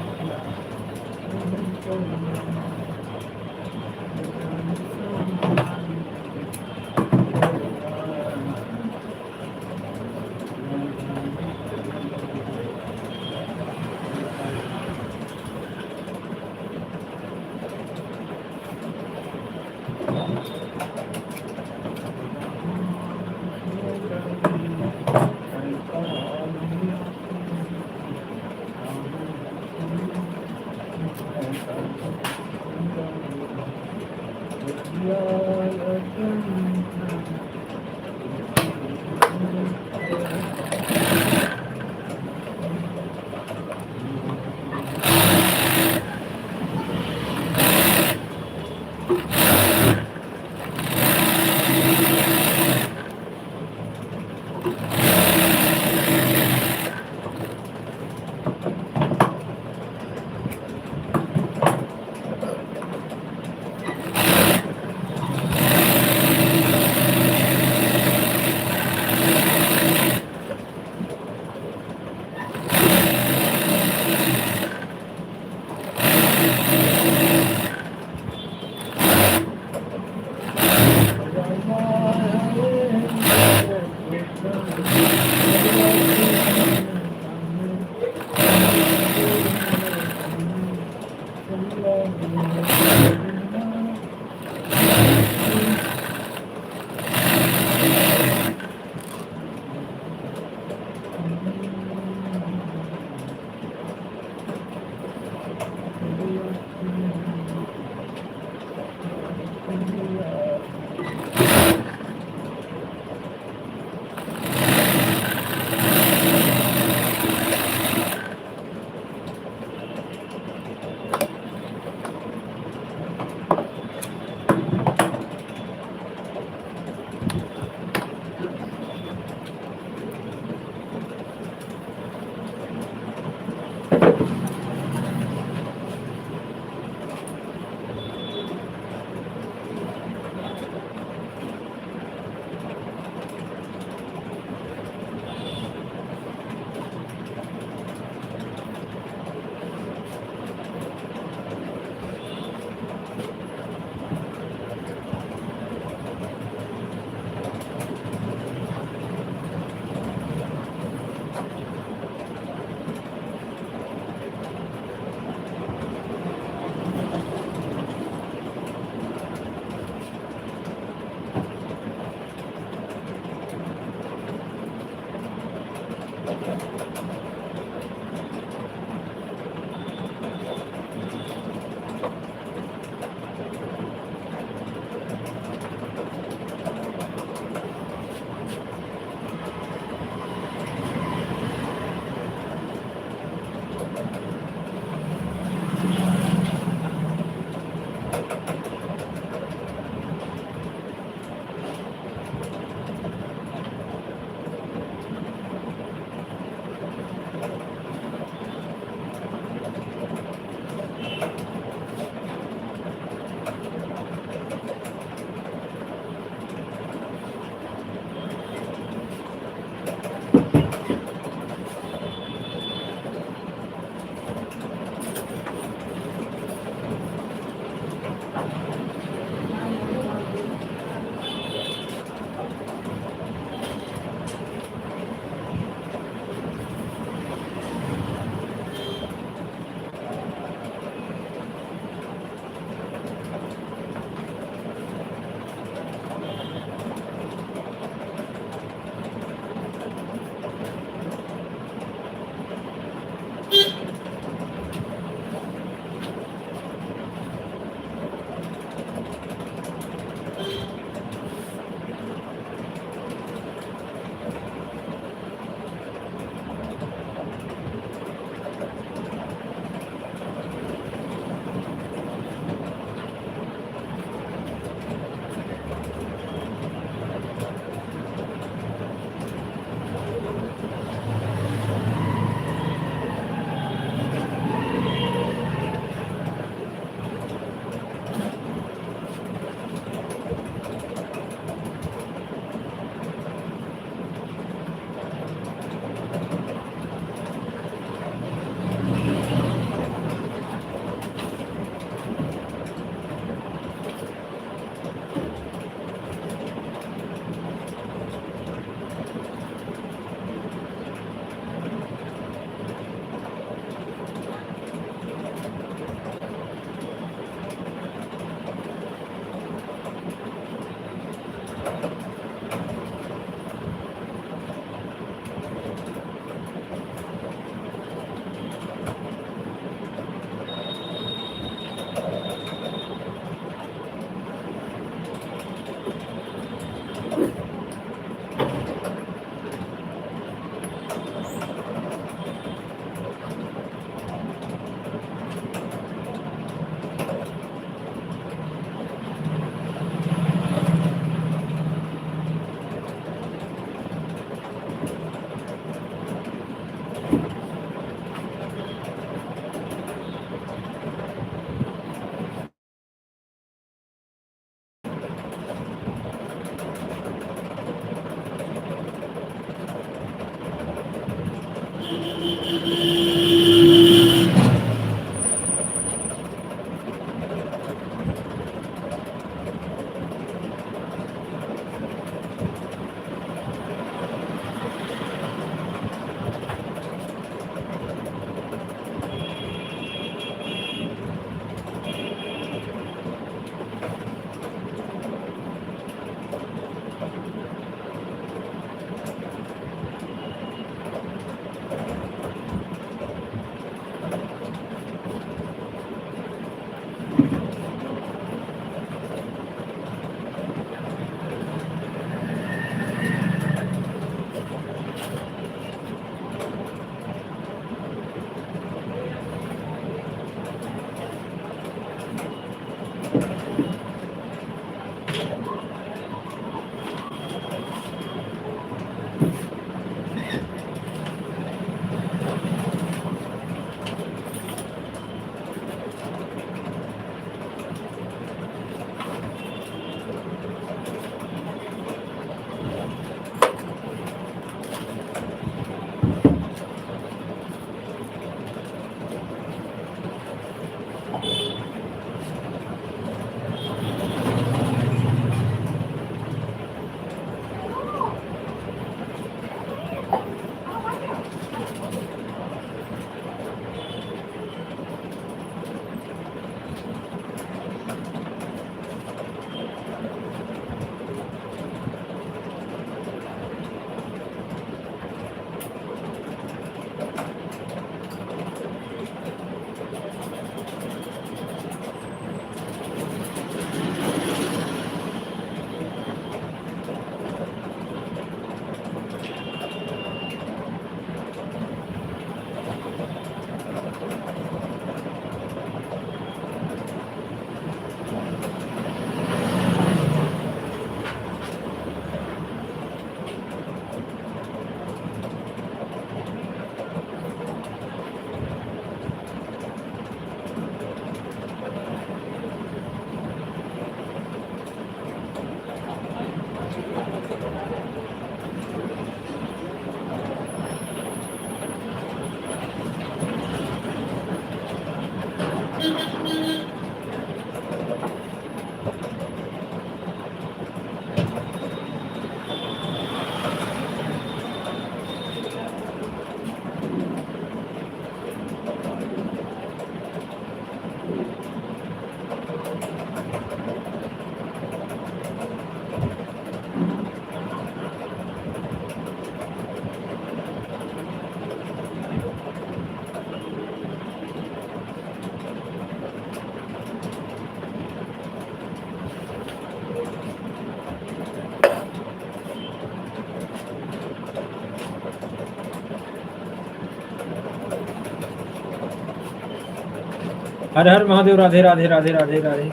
हर हर महादेव। राधे राधे राधे राधे राधे।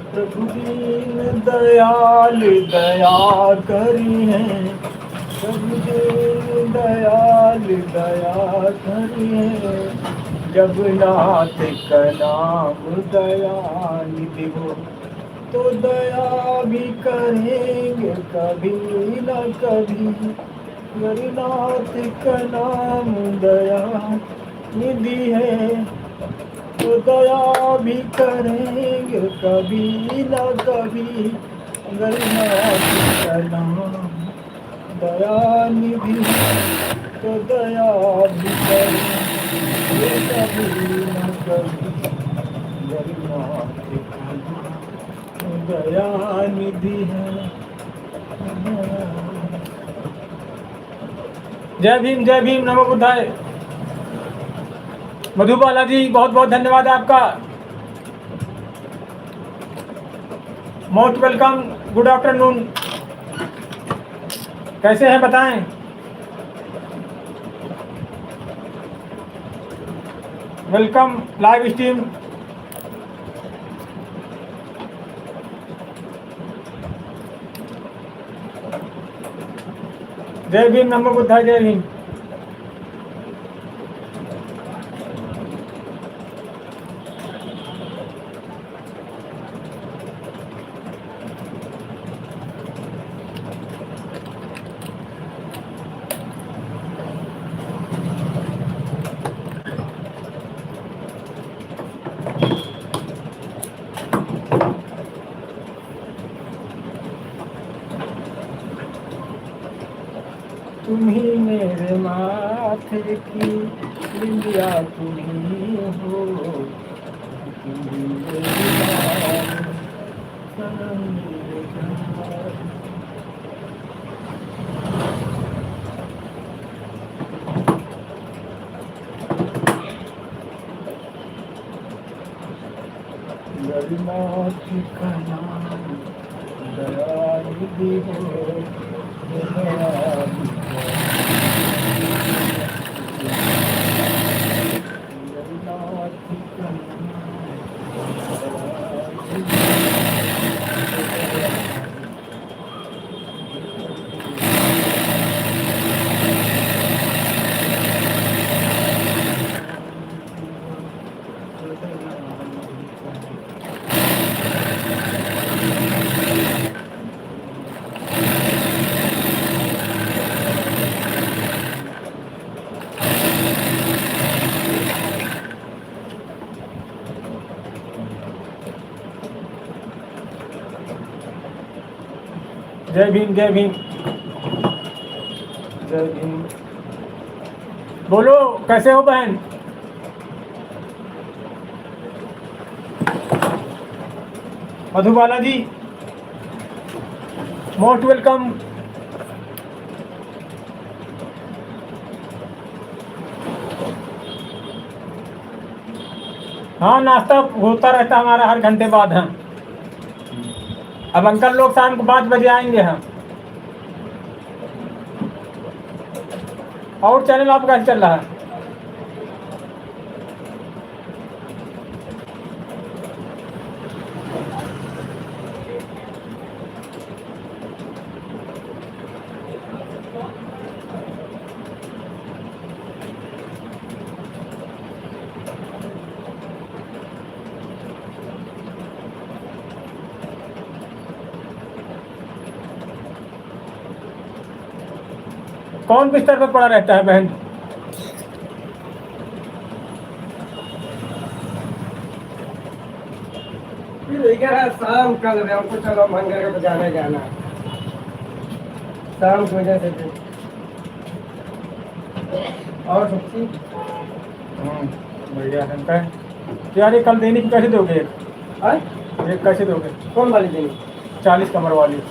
प्रभु दीन दयाल दया करी है, प्रभु दीन दयाल दया करी है। जब नाथ का नाम दया निधि हो, तो दया भी करेंगे कभी न कभी। गरीनाथ का नाम दया निधि है, तो दया भी करेंगे कभी न कभी। गरीनाथ का नाम दया निधि है, तो दया भी करेंगे कभी न कभी। गरीनाथ का नाम दया निधि है। जय भीम जय भीम, नमो बुद्धाय। मधुबाला जी बहुत बहुत धन्यवाद आपका। Most welcome, good afternoon. कैसे हैं बताएं। Welcome live stream. जय भीम, नमो बुद्धाय, जय भीम। तुम्ही मेरे माथे की बिंदिया, तुम्ही हो, तुम्ही मेरी जान, सनम मेरे जान। गरीनाथ का नाम दया निधि हो, दया भी जय भीम जय भीम। जय भीम। बोलो कैसे हो बहन। मधुबाला जी मोस्ट वेलकम। हाँ नाश्ता होता रहता हमारा हर घंटे बाद। हाँ अब अंकल लोग शाम को 5 बजे आएंगे। हम और चैनल आपका कैसे चल रहा है। कौन बिस्तर पर पड़ा रहता है बहन। शाम कल हमको चलो मंगल के बजाने जाना शाम की वजह से। और सब्जी बढ़िया है। तो यार ये कल देने की कैसे दोगे? हाँ? ये कैसे दोगे? कौन वाली देंगे? 40 कमर वाली।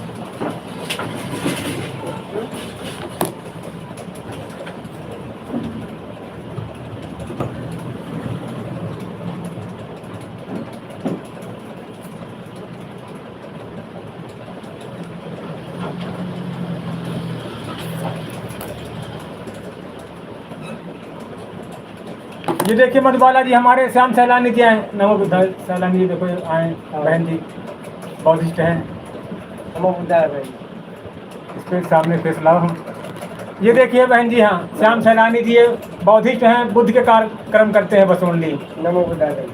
ये देखिए मधुबाला जी हमारे श्याम सैलानी जी आए। नमो बुद्धाय सैलानी जी देखो आए, बहन जी बौद्धिस्ट हैं। नमो बुद्धाय भाई। इसके सामने फेस लाओ हम। ये देखिए बहन जी, हाँ श्याम सैलानी जी ये बौद्धिस्ट हैं, बुद्ध के कार्यक्रम करते हैं बस ओनली। नमो बुद्धाय भाई।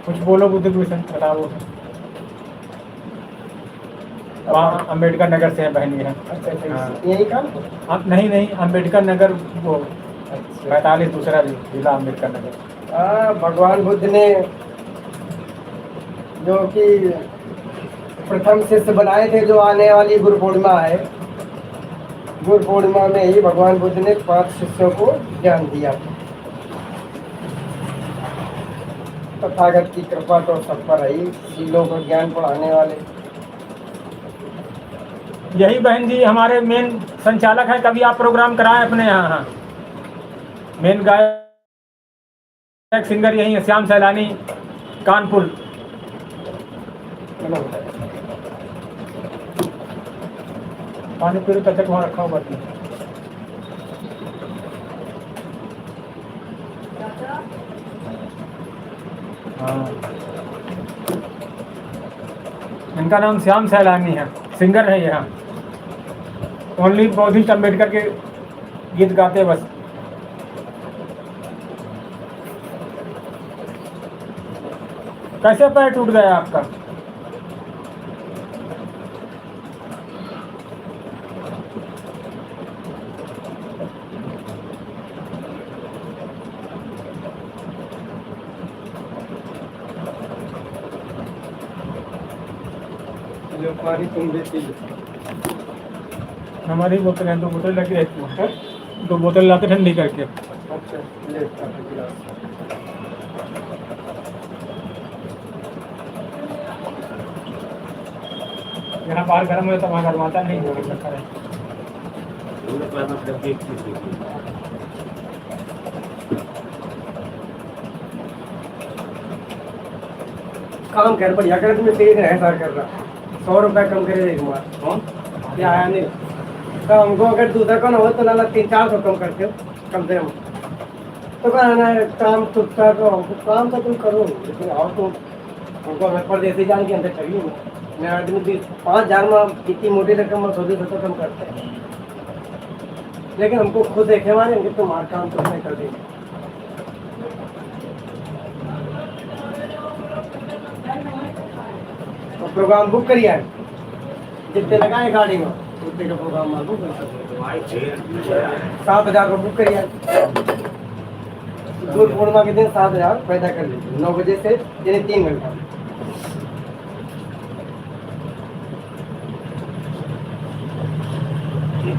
कुछ बोलो बुद्ध के विषय बताओ। वहाँ अम्बेडकर नगर से है बहन जी। हाँ अच्छा अच्छा, हाँ। यही काम? नहीं अम्बेडकर नगर वो अच्छा 45 दूसरा जिला अम्बेडकर नगर। भगवान बुद्ध ने जो कि प्रथम शिष्य बनाए थे, जो आने वाली गुरु पूर्णिमा है, गुरु पूर्णिमा में ही भगवान बुद्ध ने 5 शिष्यों को ज्ञान दिया। तथागत की कृपा तो सब पर रही, शीलों को ज्ञान पढ़ाने वाले। यही बहन जी हमारे मेन संचालक हैं। कभी आप प्रोग्राम कराएं अपने यहाँ। हाँ मेन गायक सिंगर यही है, श्याम सैलानी कानपुर। पानी पीरो तक वहाँ रखा हुआ थी। हाँ इनका नाम श्याम सैलानी है, सिंगर है यहाँ। ओनली बौद्धिस्ट अम्बेडकर के गीत गाते बस। कैसे पैर टूट गया आपका? जो पानी तुम देती हो। हमारी बोतल है, 2 बोतल लगी रहती है। 2 बोतल लाते ठंडी करके। अच्छा ले गिलास। यहाँ बाहर गर्म हो तो वहाँ गर्माता नहीं हो सकता है। काम कर बढ़िया कर, तुम्हें तेज है सर कर रहा। 100 रुपये कम करे एक बार। कौन क्या आया नहीं तो हमको अगर दूसरा कौन हो तो लाला 300-400 कम करते हो कम से कम। तो कहना है काम टूटता तो हमको काम तो तुम करो, लेकिन और तो हमको हमें परदेसी जान के अंदर चाहिए। मैं आदमी 5,000 में इतनी मोटी रकम में 100-200 कम करते हैं, लेकिन हमको खुद देखे मारे कि तुम्हारा काम तुमने कर देंगे। तो प्रोग्राम बुक करिए, जितने लगाए गाड़ी में उतने का प्रोग्राम बुक कर 7,000 को बुक करिए। गुरु पूर्णिमा के दिन 7,000 पैदा कर लीजिए, 9 बजे से यानी 3 घंटा।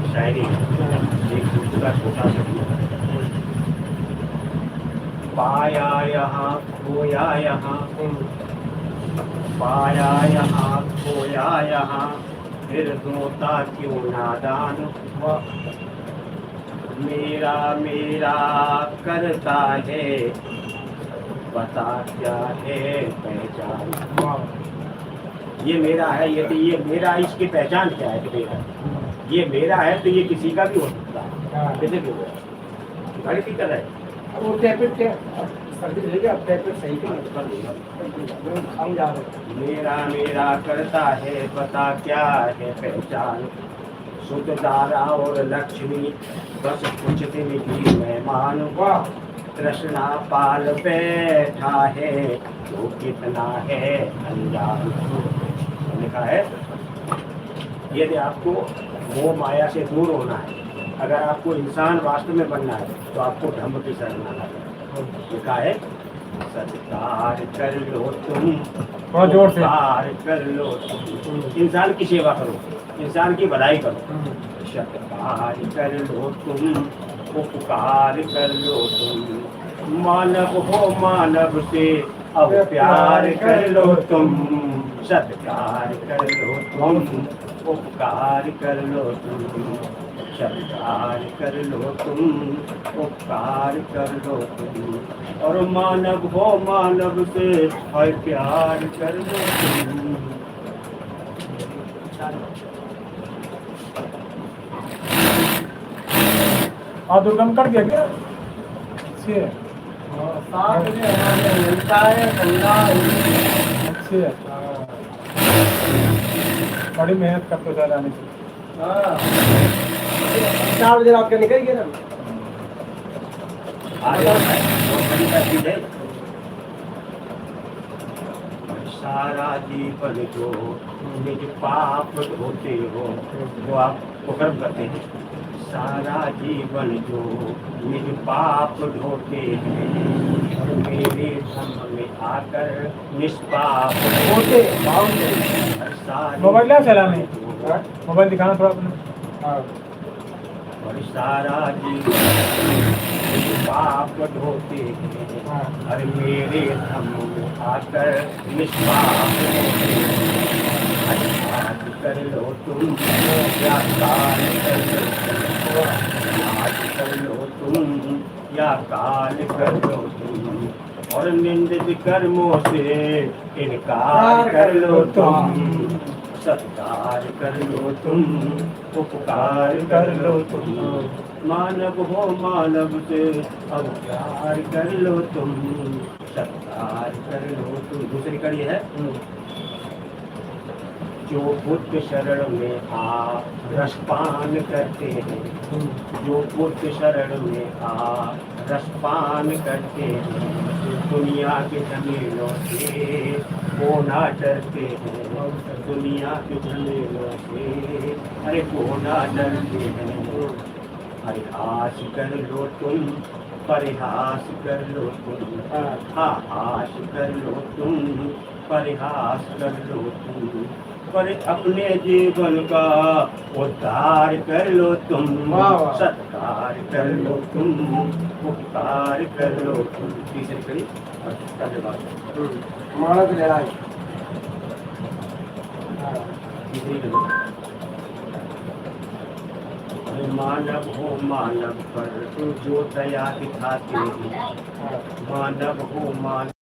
शायरी एक दूसरा छोटा सा पाया यहाँ खोया यहाँ, पाया यहाँ खोया यहाँ, फिर रोता क्यों नादान। मेरा मेरा करता है, बता क्या है पहचान। ये मेरा है, ये मेरा, इसकी पहचान क्या है? मेरा ये मेरा है तो ये किसी का भी हो सकता है। कैसे क्यों गाड़ी ठीक कर रहा है? वो टैबलेट क्या सर्विस लेके आप टैबलेट सही कर हम जा रहे। मेरा मेरा करता है, पता क्या है पहचान। सुतदारा और लक्ष्मी बस कुछ दिन की मेहमान। कृष्णा पाल बैठा है तो कितना है अनजान। लिखा है यदि आपको मोह माया से दूर होना है, अगर आपको इंसान वास्तव में बनना है तो आपको धम्म की शरण आना है। लिखा है सत्कार कर लो तुम, बहुत जोर से सत्कार कर लो तुम, इंसान की सेवा करो, इंसान की भलाई करो। सत्कार कर लो तुम, उपकार कर लो तुम, मानव हो मानव से अब प्यार कर लो तुम, सत्कार कर लो तुम, उपकार कर लो तुम, सत्कार कर लो तुम, उपकार कर लो तुम, और मानव हो मानव से और प्यार कर लो तुम। और दुर्गम कर दिया क्या? अच्छी है। साथ में हमारे मिलता है गंगा। अच्छी है। हाँ। बड़ी मेहनत करते सर आने की। हाँ 4 बजे रात का निकल गया ना। सारा जीवन जो निज पाप धोते हो, जो आप कर्म करते हैं, सारा जीवन जो निज पाप धोते हैं, और मेरे धम्म में आकर निष्पाप होते मोबाइल क्या चलाने? मोबाइल दिखाना थोड़ा अपना। हाँ और सारा जीवन पाप धोते हैं, और मेरे धम्म में आकर निष्पाप होते हैं। आज कर लो तुम या काल कर लो तुम, आज कर लो तुम या काल कर लो तुम, और निंदित कर्मों से इनकार कर लो तुम, सत्कार कर लो तुम, उपकार कर लो तुम, मानव हो मानव से अब प्यार कर लो तुम, सत्कार कर लो तुम। दूसरी कड़ी है, जो बुद्ध शरण में आ रसपान करते हैं, जो बुद्ध शरण में आ रसपान करते हैं, दुनिया के झमेलों से वो ना डरते हैं, दुनिया के झमेलों से अरे वो ना डरते हैं। परिहास कर लो तुम, परिहास कर लो तुम, हास कर लो तुम, परिहास कर लो तुम, पर अपने जीवन का उद्धार कर लो तुम, सत्कार कर लो तुम, उपकार कर लो तुम। तीसरी कड़ी मानव लड़ाई। तीसरी कड़ी, मानव हो मानव पर जो दया दिखाते हैं, मानव हो मानव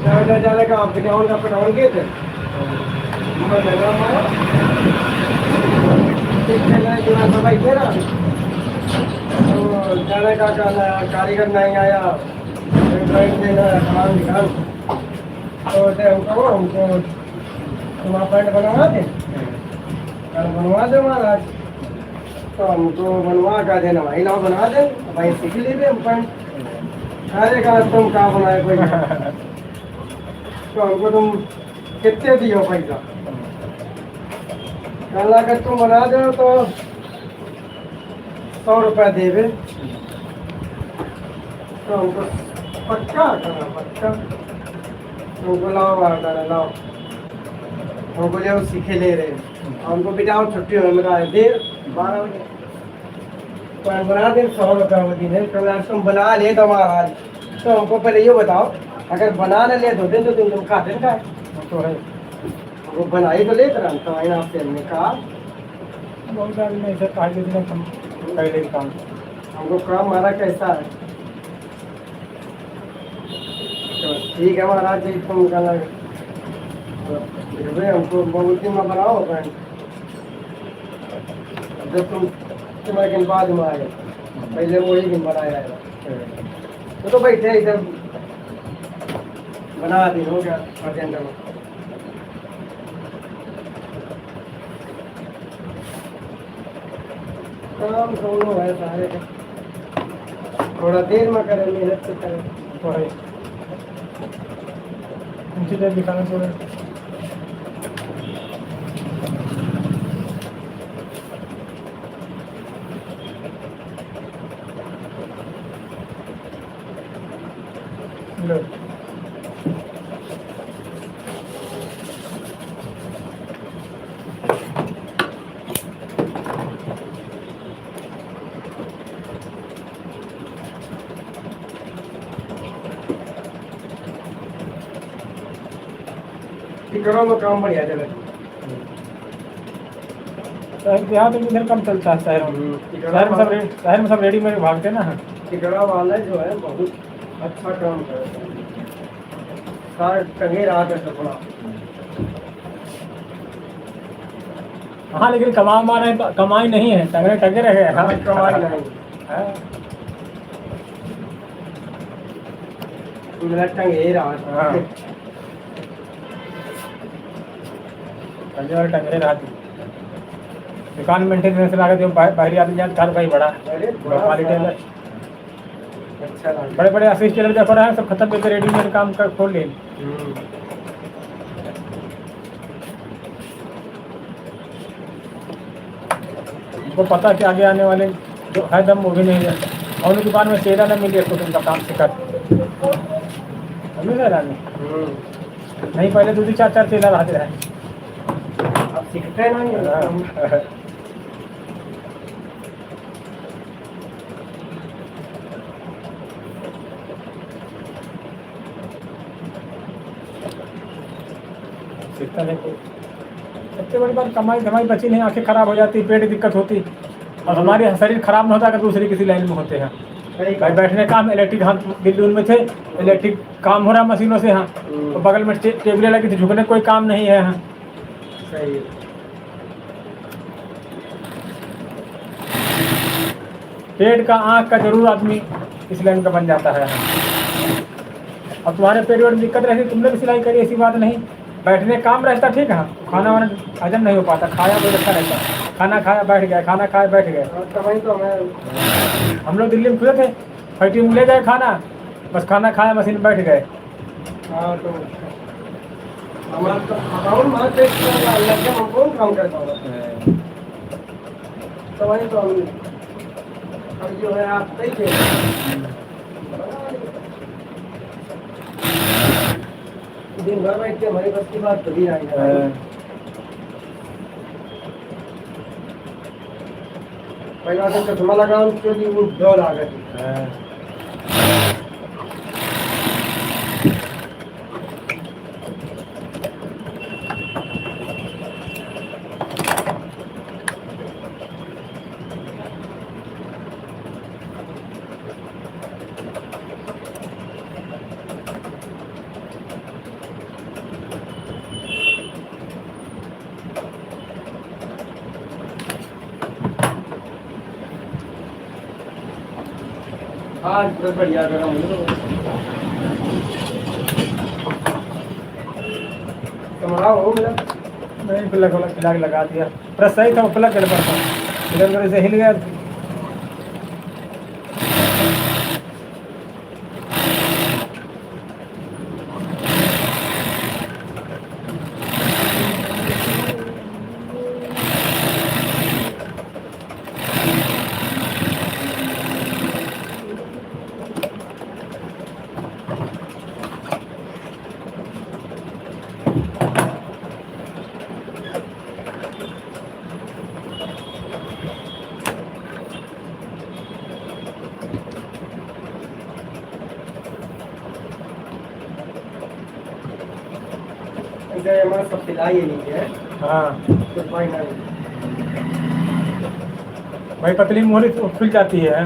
उधर जाने का आप पिटाउन का पिटाउन गए थे मैं लगा मारा भाई थे ना तो जाने का कारीगर नहीं आया सामान निकाल तो हमको तुम पैंट बनवा दे कल बनवा दे महाराज तो हमको बनवा का देना भाई ना बना दे भाई सीख लीजिए हम पैंट अरे का तुम कहाँ बनाए कोई तो हमको तुम कितने दियो पैसा कल अगर तुम बना दो तो 100 रुपया देवे तो हमको पक्का करना पक्का हमको लाओ बाहर लाओ हमको जो सीखे ले रहे हमको बिठाओ छुट्टी होने का है देर 12 बजे तो बना दे 100 रुपया वो दिन है तो तुम बना ले तो महाराज तो हमको पहले ये बताओ अगर बना न ले 2 दिन तो तुम खाते हैं क्या तो है वो बनाई तो ले तरह तो आईना आपसे हमने कहा बहुत सारी नहीं सर आज के दिन हम पहले ही काम हमको काम हमारा कैसा है तो ठीक है महाराज जी तुम कल हमको बहुत दिन में बनाओ पैंट जब तुम्हें दिन बाद में आए पहले वही दिन बनाया है तो बैठे इधर बना दिन हो गया अर्जेंट में काम दोनों है सारे थोड़ा देर में करें मेहनत से करें तो है उनकी देर दिखाना थोड़ा लो टिकड़ों में काम बढ़िया चले यहाँ तो इधर कम चलता है शहरों में शहर में सब रेडीमेड भागते ना टिकड़ा वाला जो है बहुत अच्छा काम कर सारे टंगे रहा था सपना हाँ लेकिन कमाई नहीं है टंगे टंगे रहे हैं हाँ, कमाई नहीं हाँ, मेरा टंगे रहा था हाँ। टंगे और टंगे रहती दुकान मेंटेनेंस लागत जो बाहरी आदमी जाते घर भाई बड़ा अरे क्वालिटी टेलर अच्छा लगा बड़े बड़े असिस्ट टेलर देखो रहे हैं सब खत्म करके रेडीमेड काम कर खोल ले उनको पता कि आगे आने वाले जो है दम वो भी नहीं है और उनकी दुकान में चेहरा न मिले तो उनका काम सिखा हमें नहीं पहले 2-4 चेहरा रहते हैं अब सीखते नहीं सीखता नहीं कोई सबसे बड़ी बात कमाई धमाई बची नहीं आंखें खराब हो जाती पेट की दिक्कत होती और हमारे शरीर खराब न होता अगर दूसरी किसी लाइन में होते हैं भाई बैठने काम इलेक्ट्रिक हाथ दिल्ली में थे इलेक्ट्रिक काम हो रहा मशीनों से हाँ तो बगल में टेबलें लगी थी झुकने कोई काम नहीं है हाँ सही है पेट का आँख का जरूर आदमी इस लाइन का बन जाता है अब तुम्हारे पेट में दिक्कत रहती तुमने भी सिलाई करी ऐसी बात नहीं बैठने काम रहता ठीक है खाना वाना हजम नहीं हो पाता खाया बहुत अच्छा रहता खाना खाया बैठ गया खाना खाया बैठ गए और कमाई तो हमें हम लोग दिल्ली में खुले थे फैक्ट्री में ले गए खाना बस खाना खाया मशीन में बैठ गए हाँ तो हमारा तो अकाउंट बहुत देख लगे हम कौन काम करता हूँ तो वही तो हम अब जो है आप सही थे दिन भर बैठ के हमारी बस की बात कभी आई है पहला तो चश्मा लगाओ क्योंकि वो डर आ गई आज तो बढ़िया गरम हो तुम्हारा हो मेरा नहीं प्लग वाला खिला के लगा दिया, प्रेस सही था, प्लग कर पड़ता इधर उधर से हिल गया। इधर हमारा सब सिलाई है नीचे है हाँ तो भाई ना भाई पतली मोहरी तो खुल जाती है।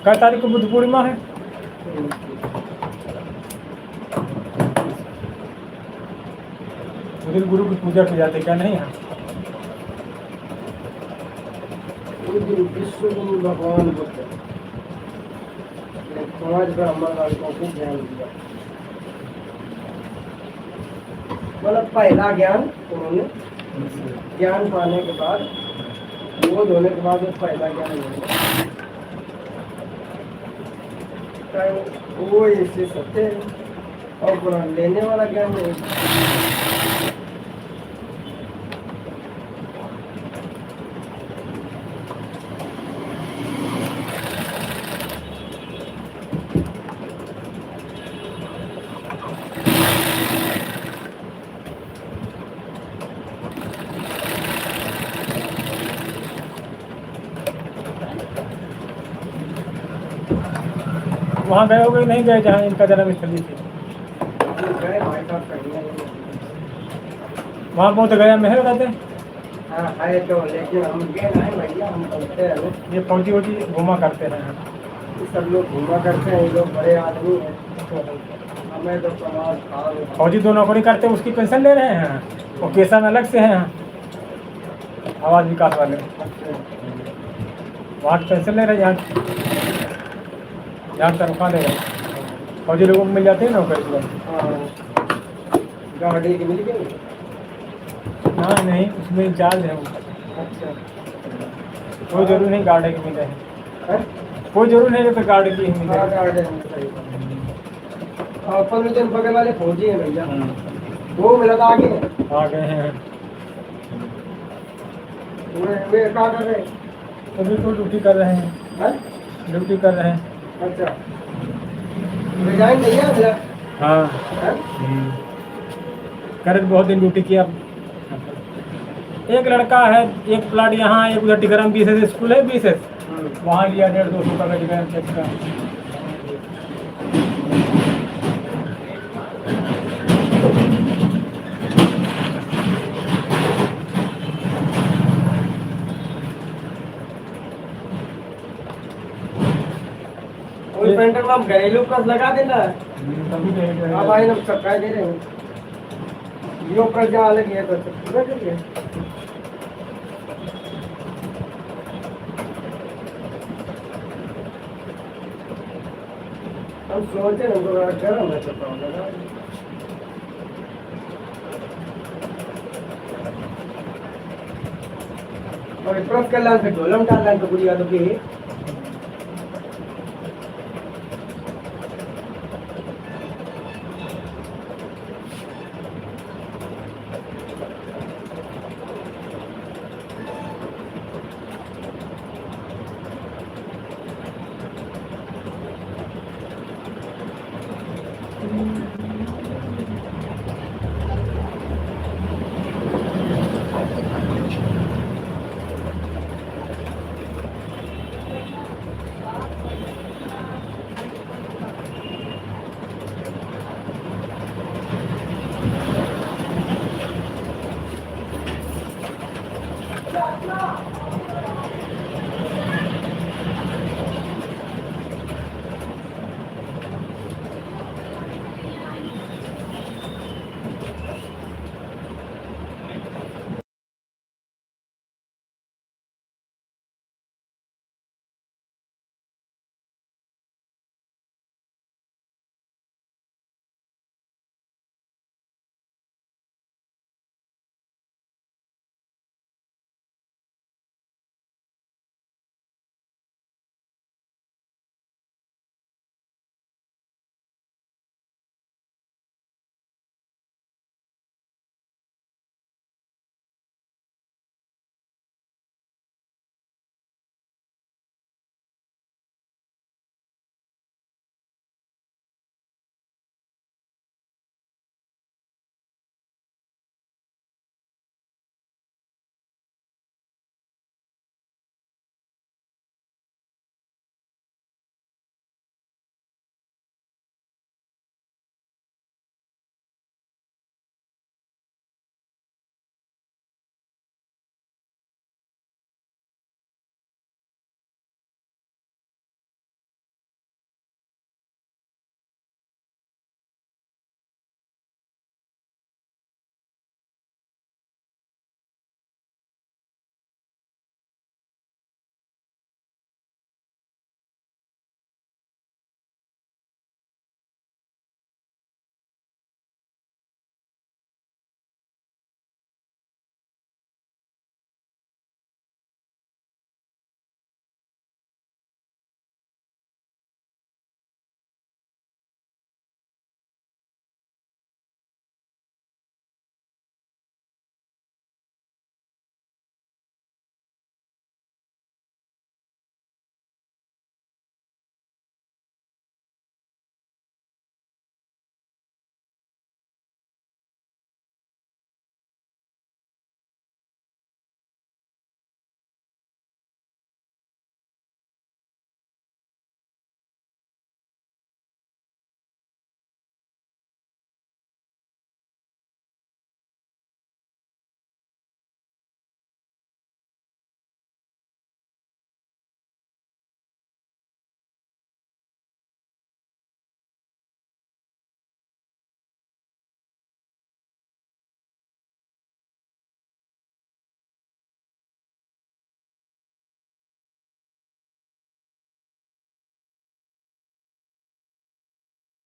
क्या तारीख को बुद्ध पूर्णिमा है? उस दिन गुरु की पूजा की जाती है क्या नहीं है? विश्व गुरु भगवान बुद्ध समाज ब्राह्मण बालकों को ज्ञान दिया, मतलब पहला ज्ञान उन्होंने ज्ञान पाने के बाद बोध होने के बाद वो पहला ज्ञान मिला। वो इससे सत्य है और पूरा लेने वाला ज्ञान नहीं। वहाँ गए हो गए नहीं गए जहाँ इनका जन्म स्थली थी? गए भाई साहब कहीं वहाँ बहुत गया महल रहते हैं। हाँ है तो, लेकिन हम गए नहीं भैया, हम बोलते हैं ये फौजी वौजी घूमा करते हैं। सब लोग घूमा करते हैं, ये लोग बड़े आदमी हैं, हमें तो समाज खाओ। फौजी दो नौकरी करते हैं, उसकी पेंशन ले रहे हैं, और किसान अलग से हैं आवाज विकास वाले, वहाँ की पेंशन ले रहे हैं, यहाँ तनख्वाह ले रहे हैं। फौजी लोगों को मिल जाते हैं नौकरी के बाद। गाड़ी की मिल गई? हाँ नहीं, उसमें इंचार्ज है वो। अच्छा, कोई जरूरी नहीं गार्ड की मिले हैं, कोई जरूरी नहीं कि गार्ड की ही मिले। हाँ गार्ड है, सही बात। अपन में जो बगल वाले फौजी हैं भैया, वो मिला था आगे आ गए हैं वे क्या कर रहे हैं? अभी तो ड्यूटी कर रहे हैं, हाँ? ड्यूटी कर रहे हैं। अच्छा, रिजाइन नहीं है मिला? हाँ हाँ? करे बहुत दिन ड्यूटी किया। एक लड़का है, एक प्लाट यहाँ, एक उधर टिकरम BSS स्कूल है, BSS वहाँ लिया 150-200 का जगह चेक का। कोई पेंटर में हम घरेलू प्लस लगा देना है। तभी तो हाँ भाई, हम चपकाए दे रहे हैं, यो प्लस जहाँ अलग है तो पूरा करिए। हम सोचे ना तो गर्म है चपका लगा। और प्लस कर लान फिर ढोलम डाल लान तो पूरी याद होगी। है